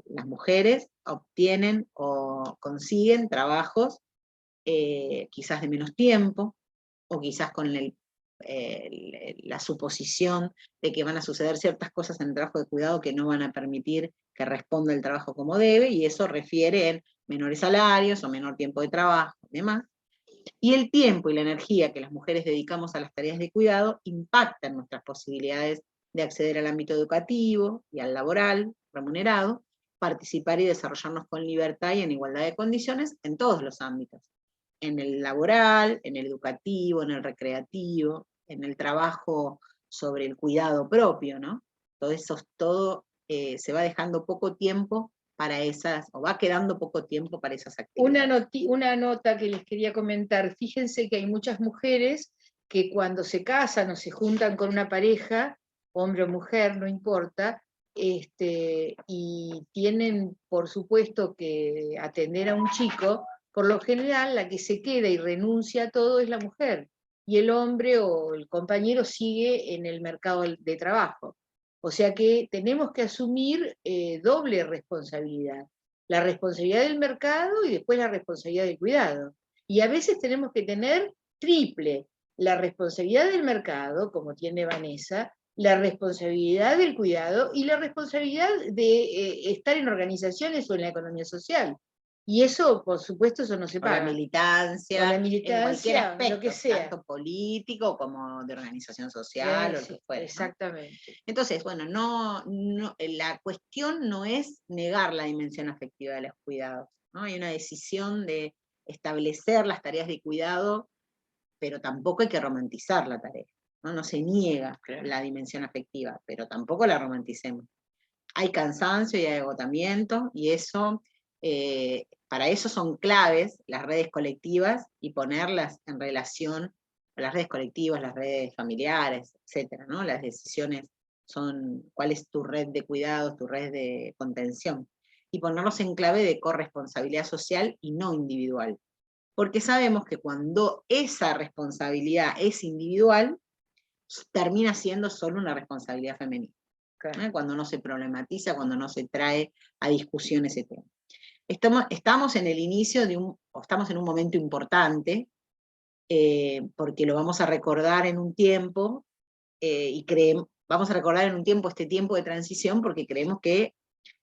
Las mujeres obtienen o consiguen trabajos quizás de menos tiempo, o quizás con la suposición de que van a suceder ciertas cosas en el trabajo de cuidado que no van a permitir que responda el trabajo como debe, y eso refiere en menores salarios o menor tiempo de trabajo y demás. Y el tiempo y la energía que las mujeres dedicamos a las tareas de cuidado impactan nuestras posibilidades de acceder al ámbito educativo y al laboral, remunerado, participar y desarrollarnos con libertad y en igualdad de condiciones en todos los ámbitos. En el laboral, en el educativo, en el recreativo, en el trabajo sobre el cuidado propio, ¿no? Todo se va dejando poco tiempo para esas, o va quedando poco tiempo para esas actividades. Una nota que les quería comentar, fíjense que hay muchas mujeres que cuando se casan o se juntan con una pareja, hombre o mujer, no importa, y tienen, por supuesto, que atender a un chico, por lo general la que se queda y renuncia a todo es la mujer, y el hombre o el compañero sigue en el mercado de trabajo. O sea que tenemos que asumir doble responsabilidad, la responsabilidad del mercado y después la responsabilidad del cuidado. Y a veces tenemos que tener triple, la responsabilidad del mercado, como tiene Vanessa, la responsabilidad del cuidado y la responsabilidad de estar en organizaciones o en la economía social. Y eso, por supuesto, eso no se paga. O la militancia, en cualquier aspecto, lo que sea. tanto político como de organización social, o lo que fuera, exactamente. ¿no? Entonces, bueno, la cuestión no es negar la dimensión afectiva de los cuidados, ¿no? Hay una decisión de establecer las tareas de cuidado, pero tampoco hay que romantizar la tarea, ¿no? No se niega la dimensión afectiva, pero tampoco la romanticemos. Hay cansancio y hay agotamiento, y eso, para eso son claves las redes colectivas y ponerlas en relación a las redes colectivas, las redes familiares, etcétera, ¿no? Las decisiones son cuál es tu red de cuidados, tu red de contención, y ponerlos en clave de corresponsabilidad social y no individual. Porque sabemos que cuando esa responsabilidad es individual, termina siendo solo una responsabilidad femenina. Cuando no se problematiza, cuando no se trae a discusión ese tema. Estamos en el inicio estamos en un momento importante, porque lo vamos a recordar en un tiempo, vamos a recordar en un tiempo este tiempo de transición, porque creemos que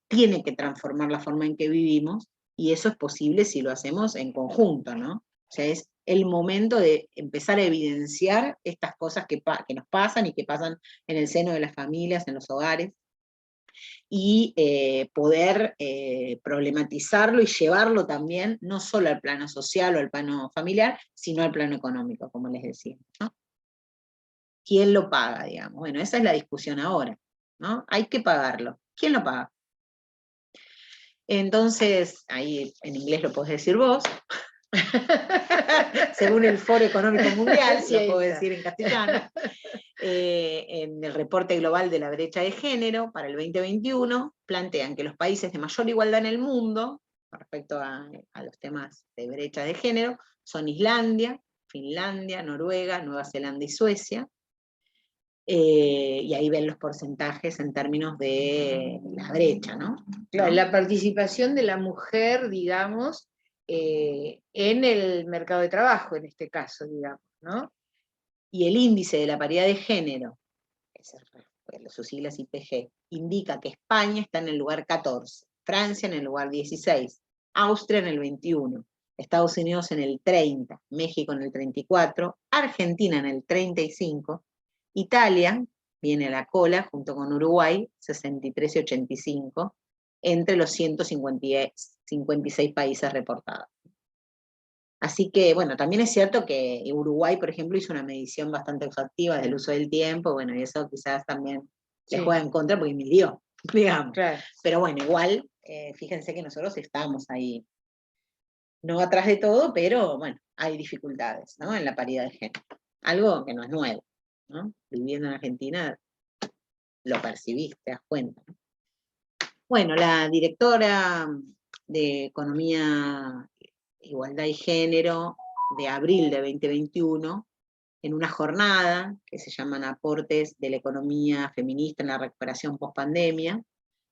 tiene que transformar la forma en que vivimos, y eso es posible si lo hacemos en conjunto, ¿no? O sea, es el momento de empezar a evidenciar estas cosas que nos pasan y que pasan en el seno de las familias, en los hogares, y poder problematizarlo y llevarlo también, no solo al plano social o al plano familiar, sino al plano económico, como les decía, ¿no? ¿Quién lo paga, digamos? Bueno, esa es la discusión ahora, ¿no? Hay que pagarlo. ¿Quién lo paga? Entonces, ahí en inglés lo podés decir vos, según el Foro Económico Mundial, Sí, lo puedo decir en castellano, en el reporte global de la brecha de género para el 2021, plantean que los países de mayor igualdad en el mundo, con respecto a los temas de brecha de género, son Islandia, Finlandia, Noruega, Nueva Zelanda y Suecia. Y ahí ven los porcentajes en términos de la brecha, ¿no? Claro, la participación de la mujer, digamos, en el mercado de trabajo, en este caso, digamos, ¿no? Y el índice de la paridad de género, sus siglas IPG, indica que España está en el lugar 14, Francia en el lugar 16, Austria en el 21, Estados Unidos en el 30, México en el 34, Argentina en el 35, Italia viene a la cola junto con Uruguay, 63 y 85, entre los 156 países reportados. Así que, bueno, también es cierto que Uruguay, por ejemplo, hizo una medición bastante exhaustiva del uso del tiempo, bueno, y eso quizás también le juega en contra porque midió, digamos. Claro. Pero bueno, igual, fíjense que nosotros estamos ahí, no atrás de todo, pero bueno, hay dificultades, ¿no? En la paridad de género. Algo que no es nuevo, ¿no? Viviendo en Argentina, lo percibiste, te das cuenta, ¿no? Bueno, la directora de Economía, Igualdad y Género de abril de 2021, en una jornada que se llaman Aportes de la Economía Feminista en la Recuperación Post-Pandemia,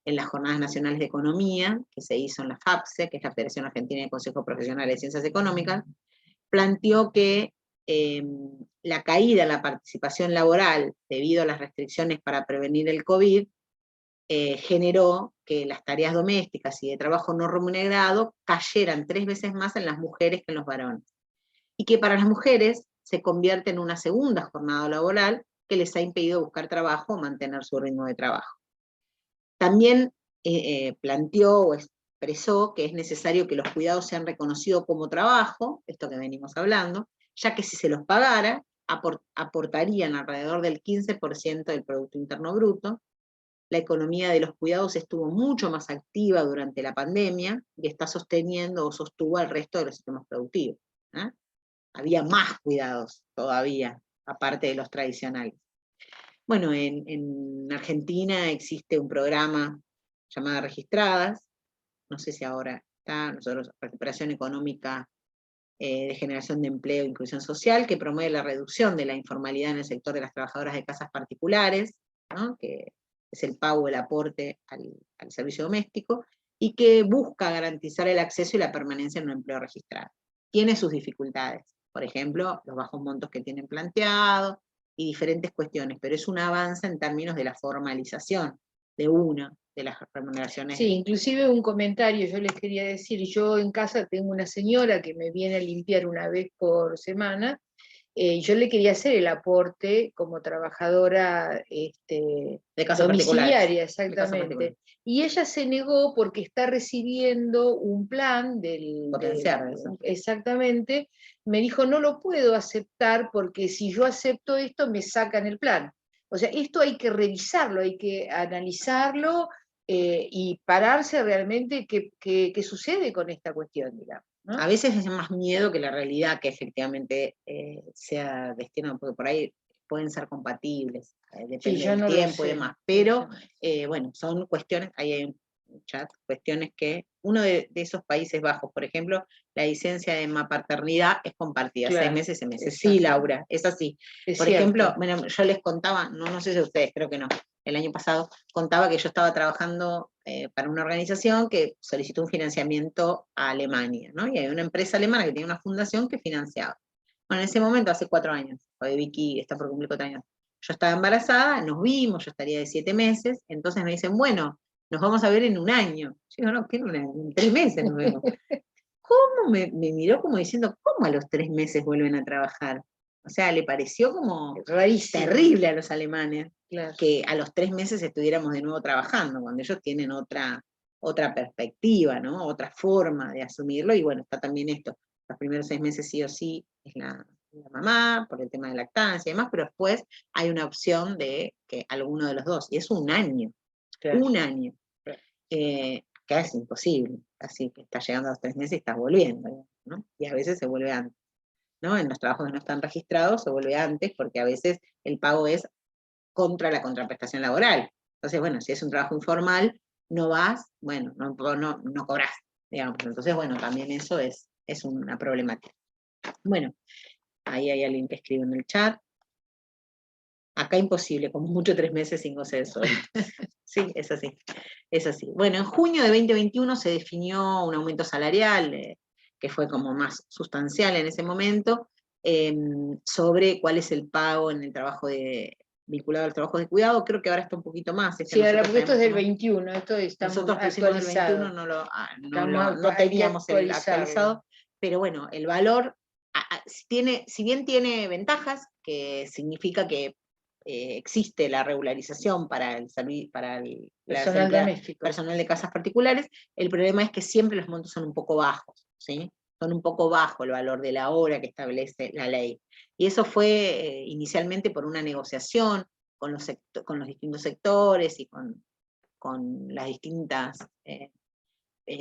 en las Jornadas Nacionales de Economía, que se hizo en la FAPSE, que es la Federación Argentina de Consejos Profesionales de Ciencias Económicas, planteó que la caída en la participación laboral debido a las restricciones para prevenir el COVID generó que las tareas domésticas y de trabajo no remunerado cayeran 3 veces más en las mujeres que en los varones. Y que para las mujeres se convierte en una segunda jornada laboral que les ha impedido buscar trabajo o mantener su ritmo de trabajo. También planteó o expresó que es necesario que los cuidados sean reconocidos como trabajo, esto que venimos hablando, ya que si se los pagara, aportarían alrededor del 15% del Producto Interno Bruto. La economía de los cuidados estuvo mucho más activa durante la pandemia y está sosteniendo o sostuvo al resto de los sistemas productivos. Había más cuidados todavía, aparte de los tradicionales. Bueno, en Argentina existe un programa llamado Registradas, no sé si ahora está, nosotros, Recuperación Económica de Generación de Empleo e Inclusión Social, que promueve la reducción de la informalidad en el sector de las trabajadoras de casas particulares, ¿no? Que es el pago, el aporte al servicio doméstico, y que busca garantizar el acceso y la permanencia en un empleo registrado. Tiene sus dificultades, por ejemplo, los bajos montos que tienen planteados, y diferentes cuestiones, pero es un avance en términos de la formalización de una de las remuneraciones. Sí, inclusive un comentario, yo les quería decir, yo en casa tengo una señora que me viene a limpiar una vez por semana, yo le quería hacer el aporte como trabajadora de casa domiciliaria, exactamente. Y ella se negó porque está recibiendo un plan potenciar eso. Exactamente, me dijo, no lo puedo aceptar porque si yo acepto esto me sacan el plan. O sea, esto hay que revisarlo, hay que analizarlo y pararse realmente qué sucede con esta cuestión, digamos, ¿no? A veces es más miedo que la realidad que efectivamente sea destinado, porque por ahí pueden ser compatibles, depende del tiempo y demás, pero bueno, son cuestiones, ahí hay un chat, cuestiones que uno de esos Países Bajos, por ejemplo, la licencia de maternidad es compartida, claro, 6 meses, 6 meses. Sí, Laura, es así. Por ejemplo, bueno, yo les contaba, no sé si ustedes, creo que no, el año pasado, contaba que yo estaba trabajando para una organización que solicitó un financiamiento a Alemania, ¿no? Y hay una empresa alemana que tiene una fundación que financiaba. Bueno, en ese momento, hace 4 años, hoy Vicky está por cumplir 4 años, yo estaba embarazada, nos vimos, yo estaría de 7 meses, entonces me dicen, bueno, nos vamos a ver en 1 año. Yo digo, no, ¿qué en 1 año? En 3 meses nos vemos. ¿Cómo? Me miró como diciendo, ¿cómo a los 3 meses vuelven a trabajar? O sea, le pareció como terrible a los alemanes, claro, que a los 3 meses estuviéramos de nuevo trabajando, cuando ellos tienen otra perspectiva, ¿no? Otra forma de asumirlo, y bueno, está también esto, los primeros 6 meses sí o sí es la mamá, por el tema de lactancia y demás, pero después hay una opción de que alguno de los dos, y es 1 año, claro, 1 año, que es imposible, así que estás llegando a los 3 meses y estás volviendo, ¿no? Y a veces se vuelve antes, ¿no? En los trabajos que no están registrados se vuelve antes, porque a veces el pago es contra la contraprestación laboral. Entonces, bueno, si es un trabajo informal, no vas, bueno, no cobrás, digamos. Entonces, bueno, también eso es una problemática. Bueno, ahí hay alguien que escribe en el chat. Acá imposible, como mucho 3 meses sin goce de sueldo. Sí, es así, es así. Bueno, en junio de 2021 se definió un aumento salarial, que fue como más sustancial en ese momento, sobre cuál es el pago en el trabajo vinculado al trabajo de cuidado. Creo que ahora está un poquito más. Sí, ahora porque esto es del 21, esto está nosotros pusimos el 21, no teníamos el actualizado, pero bueno, el valor, si bien tiene ventajas, que significa que existe la regularización para el personal de casas particulares, el problema es que siempre los montos son un poco bajos, ¿sí? Son un poco bajo el valor de la hora que establece la ley. Y eso fue inicialmente por una negociación con los distintos sectores y con las distintas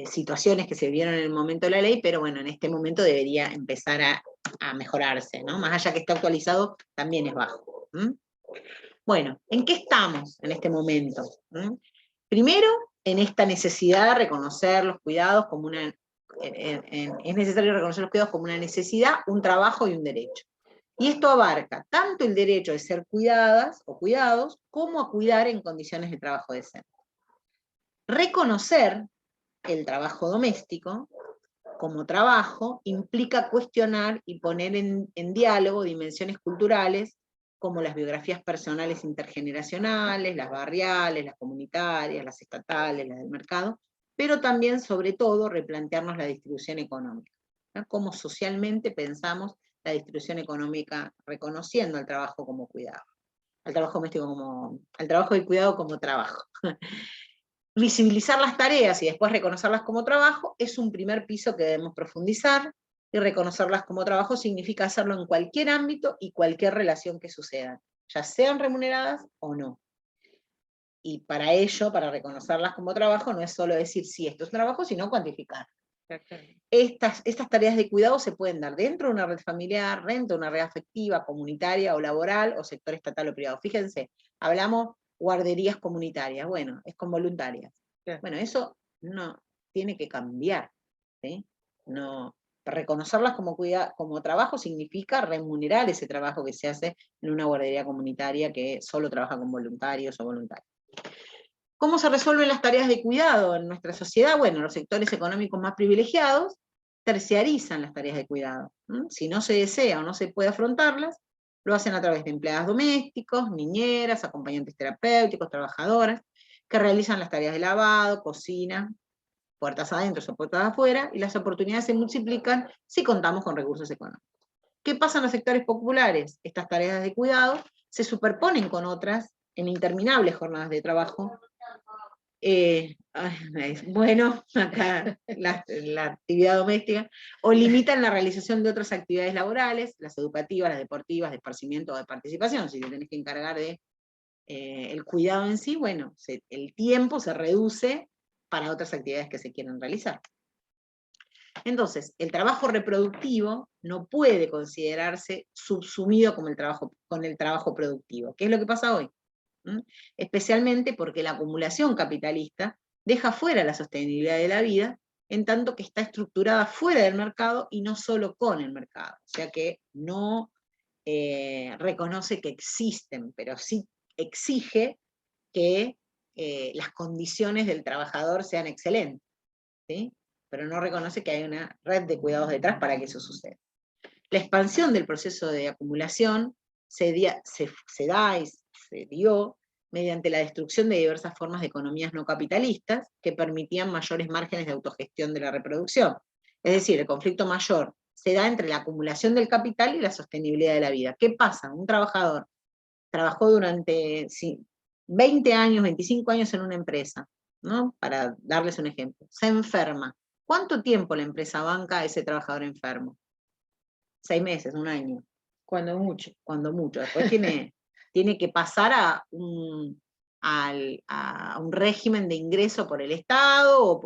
situaciones que se vieron en el momento de la ley, pero bueno, en este momento debería empezar a mejorarse, ¿no? Más allá que está actualizado, también es bajo. Bueno, ¿en qué estamos en este momento? Primero, en esta necesidad de reconocer los cuidados como es necesario reconocer los cuidados como una necesidad, un trabajo y un derecho. Y esto abarca tanto el derecho de ser cuidadas o cuidados, como a cuidar en condiciones de trabajo decente. Reconocer el trabajo doméstico como trabajo implica cuestionar y poner en diálogo dimensiones culturales como las biografías personales intergeneracionales, las barriales, las comunitarias, las estatales, las del mercado, pero también, sobre todo, replantearnos la distribución económica, ¿no? Cómo socialmente pensamos la distribución económica reconociendo al trabajo como cuidado, al trabajo doméstico como, al trabajo de cuidado como trabajo. Visibilizar las tareas y después reconocerlas como trabajo es un primer piso que debemos profundizar, y reconocerlas como trabajo significa hacerlo en cualquier ámbito y cualquier relación que sucedan, ya sean remuneradas o no. Y para ello, para reconocerlas como trabajo, no es solo decir sí, esto es trabajo, sino cuantificar. Estas tareas de cuidado se pueden dar dentro de una red familiar, dentro de una red afectiva, comunitaria o laboral, o sector estatal o privado. Fíjense, hablamos guarderías comunitarias, bueno, es con voluntarias. Claro. Bueno, eso no tiene que cambiar, ¿sí? No, reconocerlas como trabajo significa remunerar ese trabajo que se hace en una guardería comunitaria que solo trabaja con voluntarios o voluntarias. ¿Cómo se resuelven las tareas de cuidado en nuestra sociedad? Bueno, los sectores económicos más privilegiados terciarizan las tareas de cuidado. Si no se desea o no se puede afrontarlas, lo hacen a través de empleadas domésticos, niñeras, acompañantes terapéuticos, trabajadoras, que realizan las tareas de lavado, cocina, puertas adentro o puertas afuera, y las oportunidades se multiplican si contamos con recursos económicos. ¿Qué pasa en los sectores populares? Estas tareas de cuidado se superponen con otras en interminables jornadas de trabajo. Bueno, acá la actividad doméstica, o limitan la realización de otras actividades laborales, las educativas, las deportivas, de esparcimiento o de participación. Si te tenés que encargar de el cuidado en sí, bueno, el tiempo se reduce para otras actividades que se quieren realizar. Entonces, el trabajo reproductivo no puede considerarse subsumido con el trabajo productivo. ¿Qué es lo que pasa hoy? Especialmente porque la acumulación capitalista deja fuera la sostenibilidad de la vida, en tanto que está estructurada fuera del mercado y no solo con el mercado. O sea que no reconoce que existen, pero sí exige que las condiciones del trabajador sean excelentes, ¿sí? Pero no reconoce que hay una red de cuidados detrás para que eso suceda. La expansión del proceso de acumulación se dio mediante la destrucción de diversas formas de economías no capitalistas que permitían mayores márgenes de autogestión de la reproducción. Es decir, el conflicto mayor se da entre la acumulación del capital y la sostenibilidad de la vida. ¿Qué pasa? Un trabajador trabajó durante 20 años, 25 años en una empresa, ¿no? Para darles un ejemplo. Se enferma. ¿Cuánto tiempo la empresa banca a ese trabajador enfermo? 6 meses, un año. Cuando mucho. Cuando mucho. Después tiene que pasar a un régimen de ingreso por el Estado, o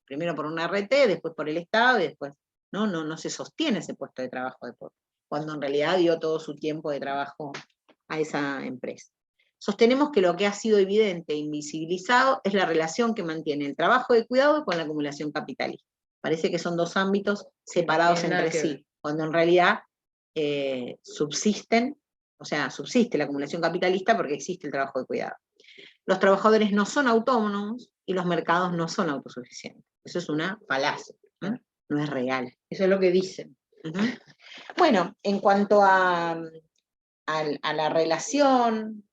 primero por una RT, después por el Estado, y después no se sostiene ese puesto de trabajo después, cuando en realidad dio todo su tiempo de trabajo a esa empresa. Sostenemos que lo que ha sido evidente e invisibilizado es la relación que mantiene el trabajo de cuidado con la acumulación capitalista. Parece que son dos ámbitos separados entre sí, cuando en realidad subsiste la acumulación capitalista porque existe el trabajo de cuidado. Los trabajadores no son autónomos y los mercados no son autosuficientes. Eso es una falacia, no es real. Eso es lo que dicen. Bueno, en cuanto a la relación,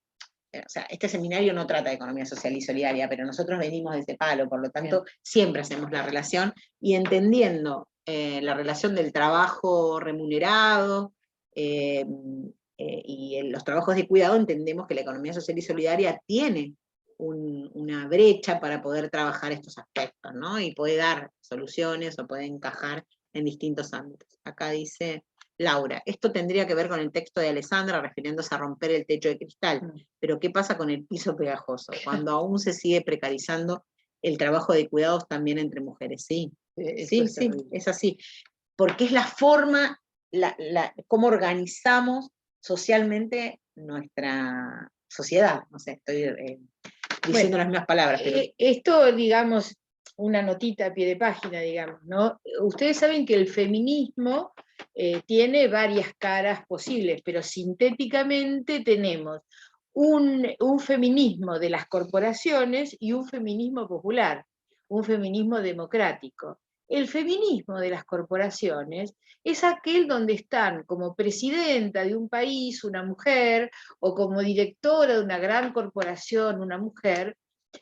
o sea, este seminario no trata de economía social y solidaria, pero nosotros venimos de ese palo, por lo tanto, siempre hacemos la relación, y entendiendo la relación del trabajo remunerado y los trabajos de cuidado, entendemos que la economía social y solidaria tiene una brecha para poder trabajar estos aspectos, ¿no? Y puede dar soluciones o puede encajar en distintos ámbitos. Acá dice Laura, esto tendría que ver con el texto de Alessandra refiriéndose a romper el techo de cristal, pero ¿qué pasa con el piso pegajoso? Cuando aún se sigue precarizando el trabajo de cuidados también entre mujeres. Sí, sí, es así. Porque es la forma, cómo organizamos socialmente nuestra sociedad. No sé, estoy diciendo las mismas palabras. Pero esto, digamos, una notita a pie de página, digamos, ¿no? Ustedes saben que el feminismo tiene varias caras posibles, pero sintéticamente tenemos un feminismo de las corporaciones y un feminismo popular, un feminismo democrático. El feminismo de las corporaciones es aquel donde están como presidenta de un país una mujer, o como directora de una gran corporación una mujer,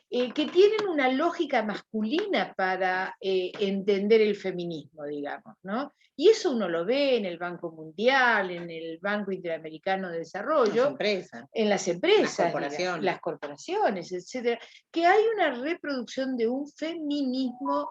que tienen una lógica masculina para entender el feminismo, digamos, ¿no? Y eso uno lo ve en el Banco Mundial, en el Banco Interamericano de Desarrollo, en las empresas, las corporaciones, etcétera, que hay una reproducción de un feminismo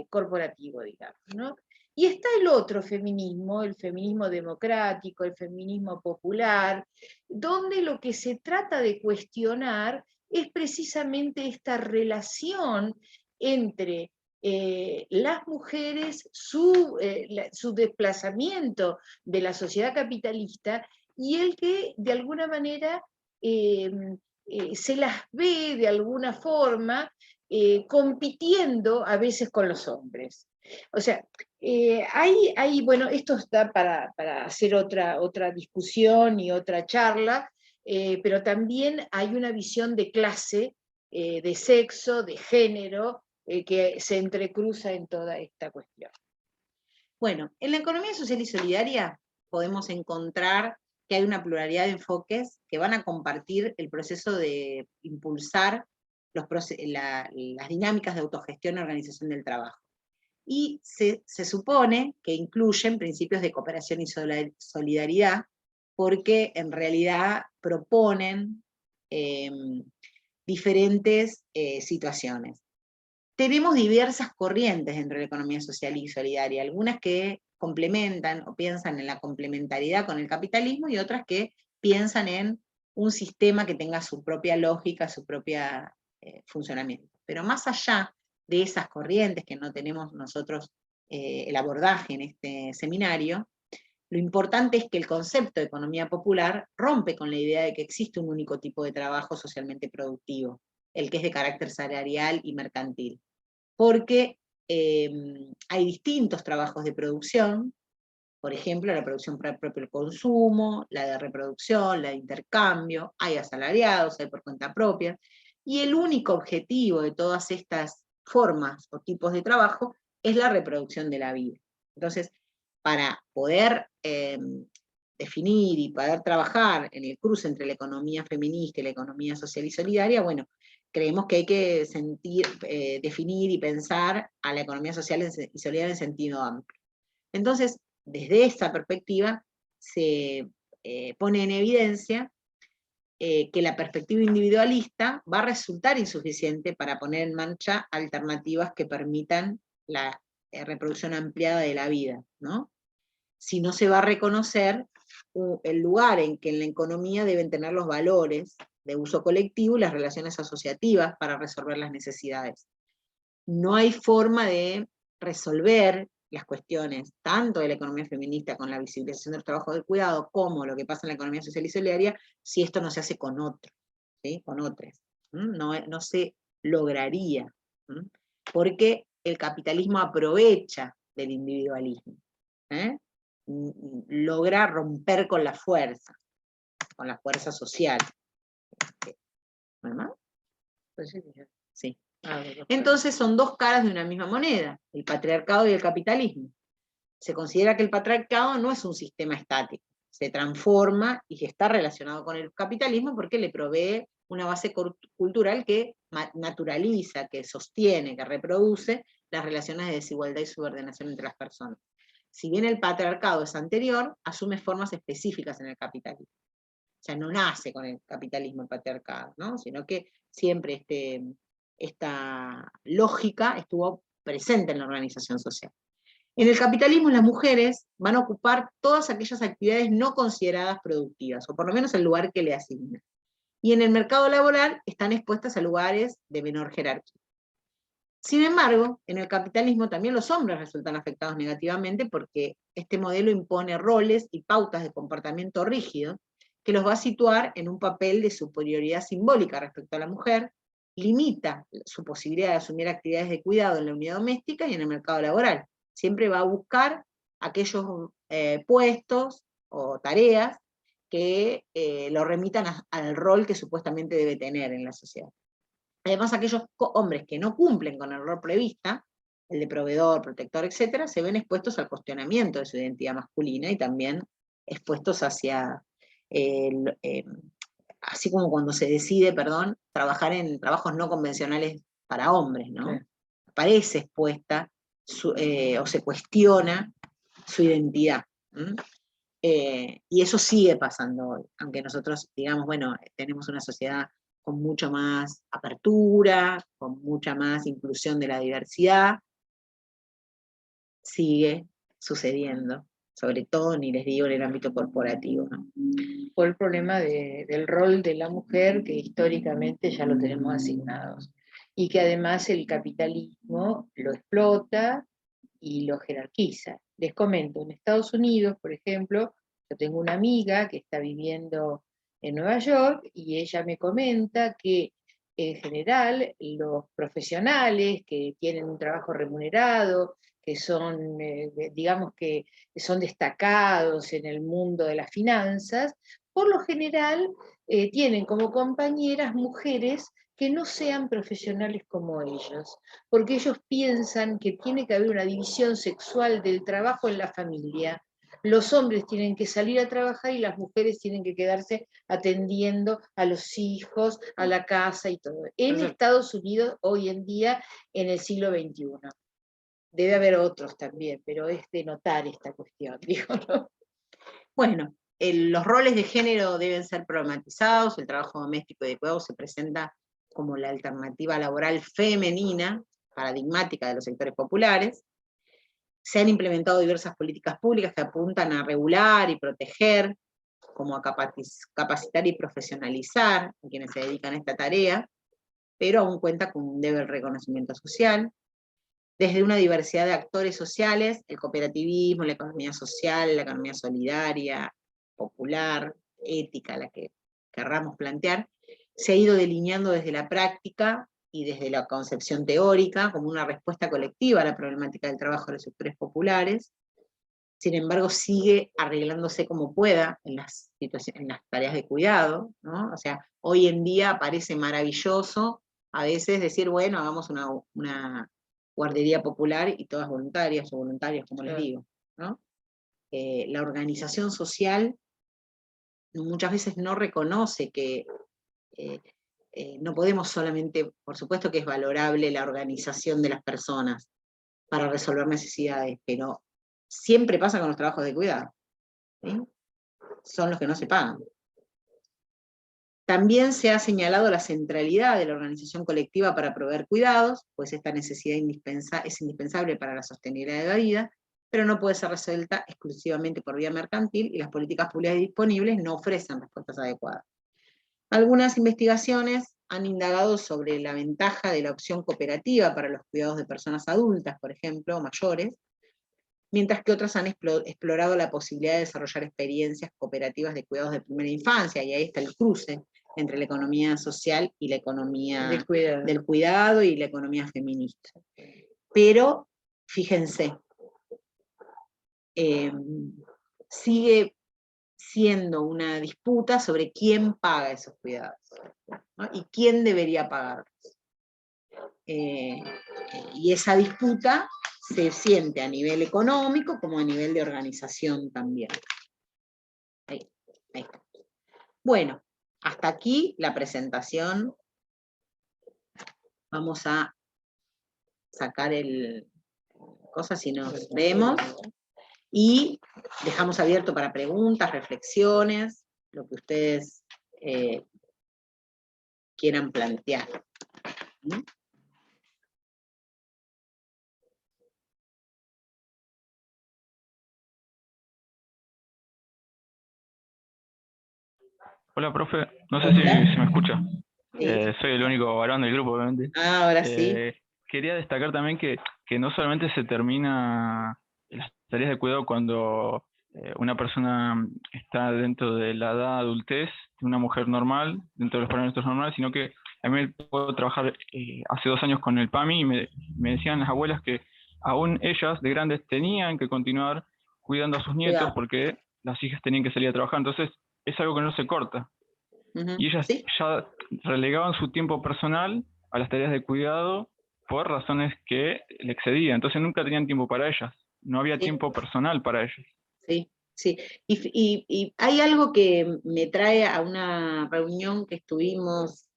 corporativo, digamos, ¿no? Y está el otro feminismo, el feminismo democrático, el feminismo popular, donde lo que se trata de cuestionar es precisamente esta relación entre las mujeres, su desplazamiento de la sociedad capitalista, y el que de alguna manera se las ve de alguna forma compitiendo a veces con los hombres. O sea, bueno, esto está para hacer otra discusión y otra charla, pero también hay una visión de clase, de sexo, de género, que se entrecruza en toda esta cuestión. Bueno, en la economía social y solidaria podemos encontrar que hay una pluralidad de enfoques que van a compartir el proceso de impulsar las dinámicas de autogestión y organización del trabajo. Y se supone que incluyen principios de cooperación y solidaridad, porque en realidad proponen diferentes situaciones. Tenemos diversas corrientes dentro de la economía social y solidaria, algunas que complementan o piensan en la complementariedad con el capitalismo, y otras que piensan en un sistema que tenga su propia lógica, su propio funcionamiento. Pero más allá de esas corrientes, que no tenemos nosotros el abordaje en este seminario, lo importante es que el concepto de economía popular rompe con la idea de que existe un único tipo de trabajo socialmente productivo, el que es de carácter salarial y mercantil. Porque hay distintos trabajos de producción, por ejemplo, la producción para el propio consumo, la de reproducción, la de intercambio, hay asalariados, hay por cuenta propia, y el único objetivo de todas estas formas o tipos de trabajo es la reproducción de la vida. Entonces, para poder definir y poder trabajar en el cruce entre la economía feminista y la economía social y solidaria, bueno, creemos que hay que definir y pensar a la economía social y solidaria en sentido amplio. Entonces, desde esa perspectiva, se pone en evidencia que la perspectiva individualista va a resultar insuficiente para poner en marcha alternativas que permitan la reproducción ampliada de la vida, ¿no? Si no se va a reconocer el lugar en que en la economía deben tener los valores de uso colectivo y las relaciones asociativas para resolver las necesidades. No hay forma de resolver las cuestiones, tanto de la economía feminista con la visibilización del trabajo del cuidado, como lo que pasa en la economía social y solidaria, si esto no se hace con otros, ¿sí? Con otros. No se lograría, porque el capitalismo aprovecha del individualismo, logra romper con la fuerza social. ¿No? Sí. Entonces son dos caras de una misma moneda, el patriarcado y el capitalismo. Se considera que el patriarcado no es un sistema estático, se transforma y está relacionado con el capitalismo porque le provee una base cultural que naturaliza, que sostiene, que reproduce las relaciones de desigualdad y subordinación entre las personas. Si bien el patriarcado es anterior, asume formas específicas en el capitalismo. O sea, no nace con el capitalismo el patriarcado, ¿no? Sino que siempre esta lógica estuvo presente en la organización social. En el capitalismo las mujeres van a ocupar todas aquellas actividades no consideradas productivas, o por lo menos el lugar que le asignan. Y en el mercado laboral están expuestas a lugares de menor jerarquía. Sin embargo, en el capitalismo también los hombres resultan afectados negativamente porque este modelo impone roles y pautas de comportamiento rígidos que los va a situar en un papel de superioridad simbólica respecto a la mujer, limita su posibilidad de asumir actividades de cuidado en la unidad doméstica y en el mercado laboral. Siempre va a buscar aquellos puestos o tareas que lo remitan al rol que supuestamente debe tener en la sociedad. Además, aquellos hombres que no cumplen con el rol previsto el de proveedor, protector, etcétera, se ven expuestos al cuestionamiento de su identidad masculina y también expuestos hacia, así como cuando se decide, perdón, trabajar en trabajos no convencionales para hombres, ¿no? Sí. Aparece expuesta o se cuestiona su identidad. Y eso sigue pasando hoy, aunque nosotros digamos, bueno, tenemos una sociedad con mucho más apertura, con mucha más inclusión de la diversidad, sigue sucediendo, sobre todo, ni les digo, en el ámbito corporativo, ¿no? Por el problema del rol de la mujer que históricamente ya lo tenemos asignados y que además el capitalismo lo explota y lo jerarquiza. Les comento, en Estados Unidos, por ejemplo, yo tengo una amiga que está viviendo en Nueva York y ella me comenta que en general los profesionales que tienen un trabajo remunerado, que son, digamos que son destacados en el mundo de las finanzas, por lo general tienen como compañeras mujeres que no sean profesionales como ellos, porque ellos piensan que tiene que haber una división sexual del trabajo en la familia. Los hombres tienen que salir a trabajar y las mujeres tienen que quedarse atendiendo a los hijos, a la casa y todo. En Estados Unidos, hoy en día, en el siglo XXI. Debe haber otros también, pero es de notar esta cuestión, digo, ¿no? Bueno, los roles de género deben ser problematizados, el trabajo doméstico y de cuidado se presenta como la alternativa laboral femenina, paradigmática de los sectores populares. Se han implementado diversas políticas públicas que apuntan a regular y proteger, como a capacitar y profesionalizar a quienes se dedican a esta tarea, pero aún cuenta con un débil reconocimiento social. Desde una diversidad de actores sociales, el cooperativismo, la economía social, la economía solidaria, popular, ética, la que querramos plantear, se ha ido delineando desde la práctica y desde la concepción teórica como una respuesta colectiva a la problemática del trabajo de los sectores populares. Sin embargo, sigue arreglándose como pueda en las tareas de cuidado, ¿no? O sea, hoy en día parece maravilloso a veces decir, bueno, hagamos una guardería popular y todas voluntarias o voluntarios, como les digo, ¿no? La organización social muchas veces no reconoce que no podemos solamente, por supuesto que es valorable la organización de las personas para resolver necesidades, pero siempre pasa con los trabajos de cuidado, ¿sí? Son los que no se pagan. También se ha señalado la centralidad de la organización colectiva para proveer cuidados, pues esta necesidad es indispensable para la sostenibilidad de la vida, pero no puede ser resuelta exclusivamente por vía mercantil y las políticas públicas disponibles no ofrecen respuestas adecuadas. Algunas investigaciones han indagado sobre la ventaja de la opción cooperativa para los cuidados de personas adultas, por ejemplo, mayores, mientras que otras han explorado la posibilidad de desarrollar experiencias cooperativas de cuidados de primera infancia, y ahí está el cruce entre la economía social y la economía del cuidado y la economía feminista. Pero, fíjense, sigue siendo una disputa sobre quién paga esos cuidados, ¿no? Y quién debería pagarlos. Y esa disputa se siente a nivel económico como a nivel de organización también. Ahí está. Bueno, hasta aquí la presentación. Vamos a sacar el cosas y nos vemos. Y dejamos abierto para preguntas, reflexiones, lo que ustedes quieran plantear. ¿Mm? Hola, profe. No sé si se me escucha. Sí. Soy el único varón del grupo, obviamente. Ahora sí. Quería destacar también que no solamente se termina las tareas de cuidado cuando una persona está dentro de la edad adultez, una mujer normal, dentro de los parámetros normales, sino que también puedo trabajar hace 2 años con el PAMI y me decían las abuelas que aún ellas de grandes tenían que continuar cuidando a sus nietos porque las hijas tenían que salir a trabajar. Entonces es algo que no se corta. Y ellas ¿Sí? ya relegaban su tiempo personal a las tareas de cuidado por razones que le excedían, entonces nunca tenían tiempo para ellas, no había Sí. tiempo personal para ellas. Sí, sí. Y hay algo que me trae a una reunión que estuvimos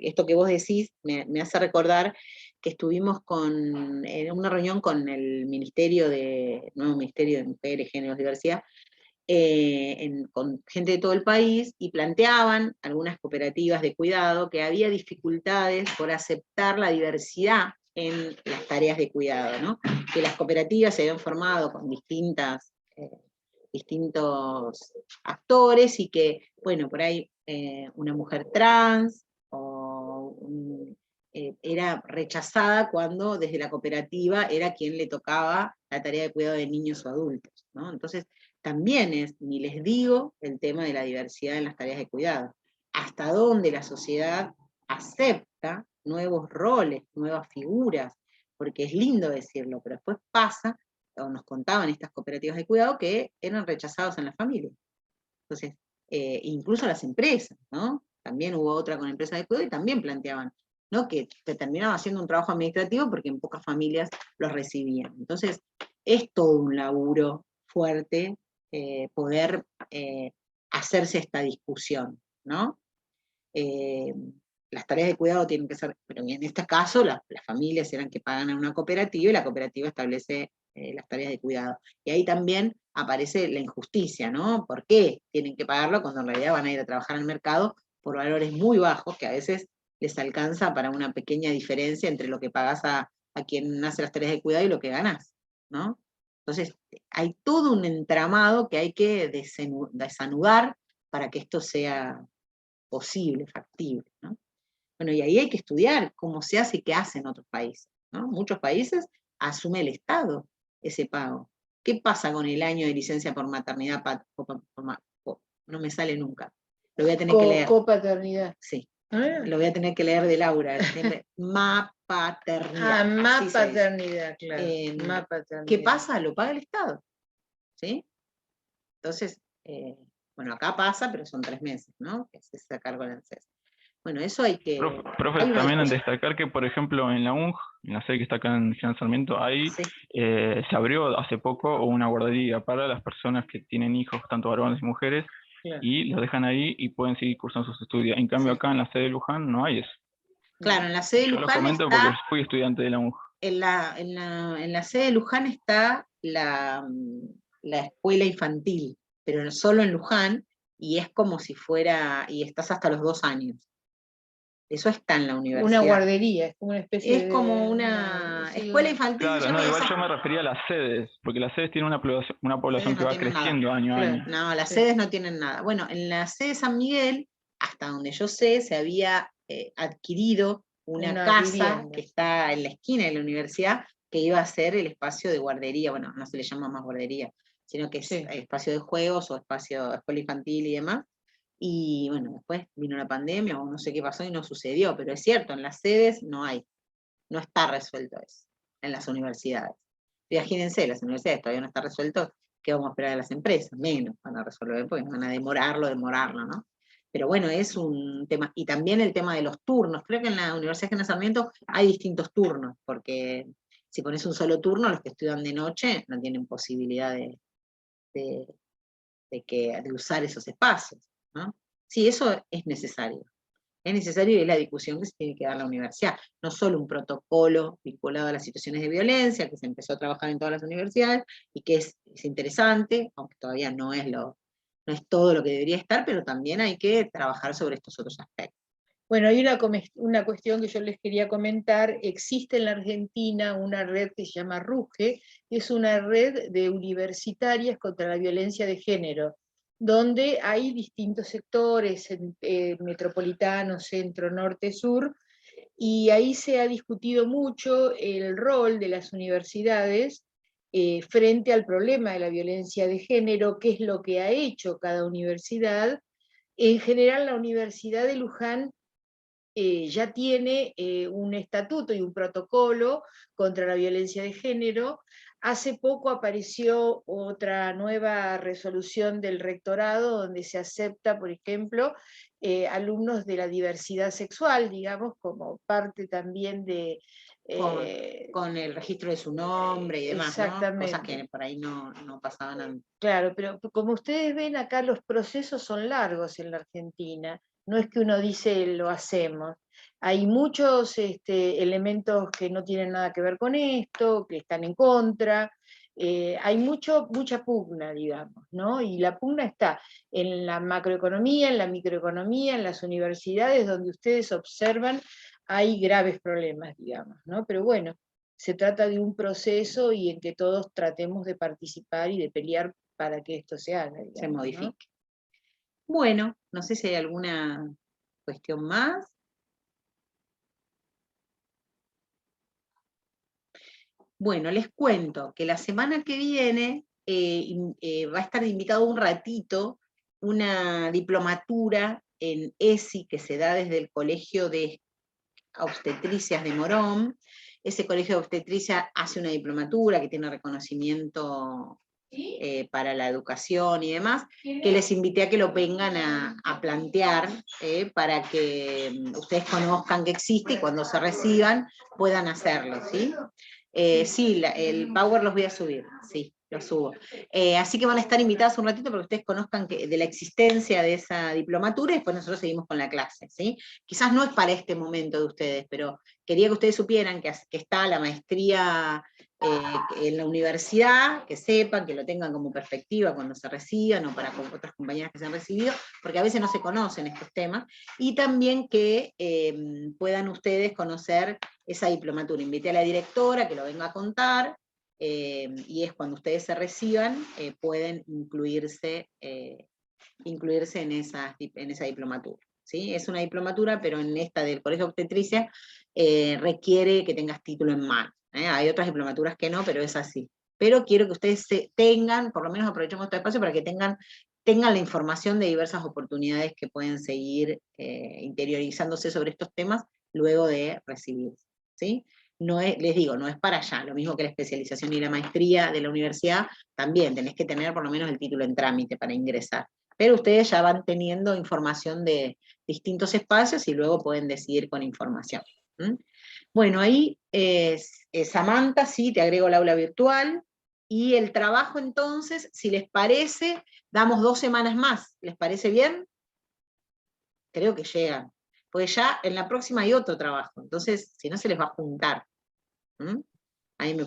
esto que vos decís, me hace recordar que estuvimos en una reunión con el nuevo Ministerio de Mujeres, Géneros y Diversidad, con gente de todo el país, y planteaban algunas cooperativas de cuidado que había dificultades por aceptar la diversidad en las tareas de cuidado, ¿no? Que las cooperativas se habían formado con distintos actores, y que, bueno, por ahí una mujer trans era rechazada cuando desde la cooperativa era quien le tocaba la tarea de cuidado de niños o adultos, ¿no? Entonces, también ni les digo, el tema de la diversidad en las tareas de cuidado. Hasta dónde la sociedad acepta nuevos roles, nuevas figuras, porque es lindo decirlo, pero después pasa, o nos contaban estas cooperativas de cuidado, que eran rechazados en la familia. Entonces, incluso las empresas, ¿no? También hubo otra con empresas de cuidado y también planteaban, ¿no? Que terminaba haciendo un trabajo administrativo porque en pocas familias los recibían. Entonces, es todo un laburo fuerte poder hacerse esta discusión, ¿no? Las tareas de cuidado tienen que ser, pero en este caso las familias eran que pagan a una cooperativa y la cooperativa establece las tareas de cuidado. Y ahí también aparece la injusticia, ¿no? ¿Por qué tienen que pagarlo cuando en realidad van a ir a trabajar al mercado por valores muy bajos que a veces les alcanza para una pequeña diferencia entre lo que pagás a quien hace las tareas de cuidado y lo que ganás, ¿no? Entonces, hay todo un entramado que hay que desanudar para que esto sea posible, factible, ¿no? Bueno, y ahí hay que estudiar cómo se hace y qué hacen otros países, ¿no? Muchos países asume el Estado ese pago. ¿Qué pasa con el año de licencia por maternidad? No me sale nunca. Lo voy a tener que leer. Copaternidad. Sí, Ah. lo voy a tener que leer de Laura. Mapaternidad. Mapaternidad, claro. Mapaternidad. ¿Qué pasa? Lo paga el Estado. ¿Sí? Entonces, bueno, acá pasa, pero son 3 meses, ¿no? Que se hace cargo del ANSES. Bueno, eso hay que... Profe, también en destacar que, por ejemplo, en la UNG, en la sede que está acá en General Sarmiento, ahí Sí. Se abrió hace poco una guardería para las personas que tienen hijos, tanto varones y mujeres, Claro. y los dejan ahí y pueden seguir cursando sus estudios. En cambio, acá en la sede de Luján no hay eso. Claro, en la sede de Yo lo Luján comento está... porque fui estudiante de la UNG. En la sede de Luján está la escuela infantil, pero solo en Luján, y es como si fuera, y estás hasta los 2 años. Eso está en la universidad. Una guardería, es como una especie de... Es como una escuela infantil. Claro, no, igual yo me refería a las sedes, porque las sedes tienen una población que va creciendo año a año. No, las sedes no tienen nada. Bueno, en la sede de San Miguel, hasta donde yo sé, se había adquirido una casa vivienda, que está en la esquina de la universidad, que iba a ser el espacio de guardería. Bueno, no se le llama más guardería, sino que es espacio de juegos o espacio de escuela infantil y demás. Y bueno, después vino la pandemia o no sé qué pasó y no sucedió, pero es cierto, en las sedes no está resuelto eso, en las universidades. Imagínense, las universidades todavía no está resuelto, ¿qué vamos a esperar de las empresas? Menos van a resolver, porque van a demorarlo, ¿no? Pero bueno, es un tema, y también el tema de los turnos. Creo que en la Universidad General Sarmiento hay distintos turnos, porque si pones un solo turno, los que estudian de noche no tienen posibilidad de usar esos espacios, ¿no? Sí, eso es necesario. Es necesario y es la discusión que se tiene que dar la universidad. No solo un protocolo vinculado a las situaciones de violencia, que se empezó a trabajar en todas las universidades, y que es interesante, aunque todavía no es todo lo que debería estar, pero también hay que trabajar sobre estos otros aspectos. Bueno, hay una cuestión que yo les quería comentar. Existe en la Argentina una red que se llama RUGE, que es una red de universitarias contra la violencia de género, donde hay distintos sectores, metropolitano, centro, norte, sur, y ahí se ha discutido mucho el rol de las universidades frente al problema de la violencia de género, qué es lo que ha hecho cada universidad. En general, la Universidad de Luján ya tiene un estatuto y un protocolo contra la violencia de género. Hace poco apareció otra nueva resolución del rectorado donde se acepta, por ejemplo, alumnos de la diversidad sexual, digamos, como parte también de... Con el registro de su nombre y demás, exactamente. ¿no? Cosas que por ahí no pasaban antes. Claro, pero como ustedes ven acá los procesos son largos en la Argentina, no es que uno dice lo hacemos. Hay muchos elementos que no tienen nada que ver con esto, que están en contra, hay mucha pugna, digamos, ¿no? Y la pugna está en la macroeconomía, en la microeconomía, en las universidades, donde ustedes observan hay graves problemas, digamos, ¿no? Pero bueno, se trata de un proceso y en que todos tratemos de participar y de pelear para que esto se haga, digamos, Se modifique. ¿no? Bueno, no sé si hay alguna cuestión más. Bueno, les cuento que la semana que viene va a estar invitado un ratito una diplomatura en ESI que se da desde el Colegio de Obstetricias de Morón. Ese Colegio de Obstetricia hace una diplomatura que tiene reconocimiento para la educación y demás, que les invité a que lo vengan a plantear para que ustedes conozcan que existe y cuando se reciban puedan hacerlo, ¿sí? Sí, el Power los voy a subir, sí, los subo. Así que van a estar invitados un ratito para que ustedes conozcan de la existencia de esa diplomatura y después nosotros seguimos con la clase, ¿sí? Quizás no es para este momento de ustedes, pero quería que ustedes supieran que está la maestría en la universidad, que sepan, que lo tengan como perspectiva cuando se reciban o para con otras compañeras que se han recibido, porque a veces no se conocen estos temas, y también que puedan ustedes conocer esa diplomatura. Invité a la directora que lo venga a contar, y es cuando ustedes se reciban, pueden incluirse en esa diplomatura. ¿Sí? Es una diplomatura, pero en esta del Colegio de Obstetricia requiere que tengas título en mano. Hay otras diplomaturas que no, pero es así. Pero quiero que ustedes tengan, por lo menos aprovechemos este espacio para que tengan la información de diversas oportunidades que pueden seguir interiorizándose sobre estos temas luego de recibirse. ¿Sí? No es, les digo, no es para allá, lo mismo que la especialización y la maestría de la universidad, también tenés que tener por lo menos el título en trámite para ingresar. Pero ustedes ya van teniendo información de distintos espacios y luego pueden decidir con información. Bueno, ahí Samantha, sí, te agrego el aula virtual, y el trabajo entonces, si les parece, damos 2 semanas más, ¿les parece bien? Creo que llegan, porque ya en la próxima hay otro trabajo, entonces si no se les va a juntar. Ahí me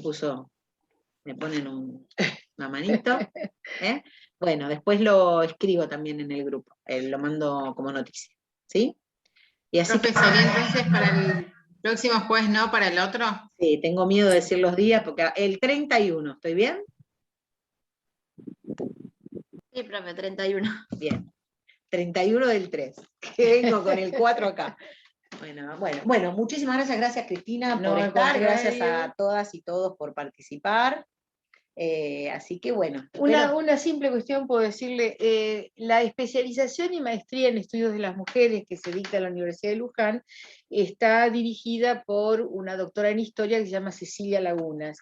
ponen una manito, ¿eh? Bueno, después lo escribo también en el grupo, lo mando como noticia, ¿sí? Y así Profe, ¿sería entonces para el próximo jueves, no para el otro? Sí, tengo miedo de decir los días, porque el 31, ¿estoy bien? Sí, profe, 31. Bien, 31 del 3, que vengo con el 4 acá. Bueno, muchísimas gracias Cristina por estar, gracias a todas y todos por participar. Así que bueno. Una simple cuestión puedo decirle, la especialización y maestría en estudios de las mujeres que se dicta en la Universidad de Luján está dirigida por una doctora en historia que se llama Cecilia Lagunas.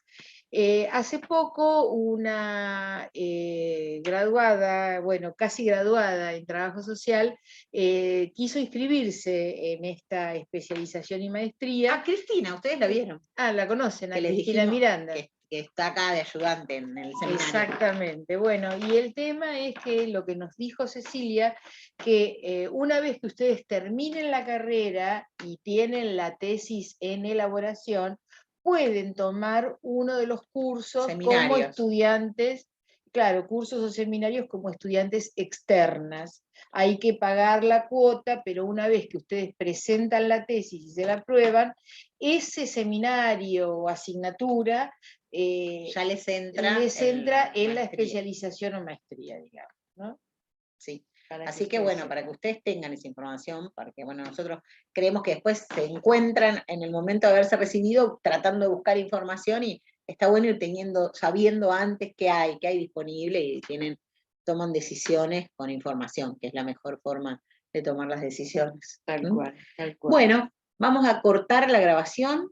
Hace poco una graduada, bueno, casi graduada en trabajo social, quiso inscribirse en esta especialización y maestría. Ah, Cristina, ustedes la vieron. Ah, la conocen, a Que les Cristina dijimos Miranda. Que está acá de ayudante en el seminario. Exactamente, bueno, y el tema es que lo que nos dijo Cecilia, que una vez que ustedes terminen la carrera y tienen la tesis en elaboración, pueden tomar uno de los cursos como estudiantes, claro, cursos o seminarios como estudiantes externas. Hay que pagar la cuota, pero una vez que ustedes presentan la tesis y se la aprueban, ese seminario o asignatura ya les entra en la especialización o maestría, digamos, ¿no? Sí. Así que bueno, para que ustedes tengan esa información, porque bueno, nosotros creemos que después se encuentran en el momento de haberse recibido tratando de buscar información, y está bueno ir sabiendo antes qué hay disponible, y toman decisiones con información, que es la mejor forma de tomar las decisiones. Tal cual, tal cual. Bueno, vamos a cortar la grabación.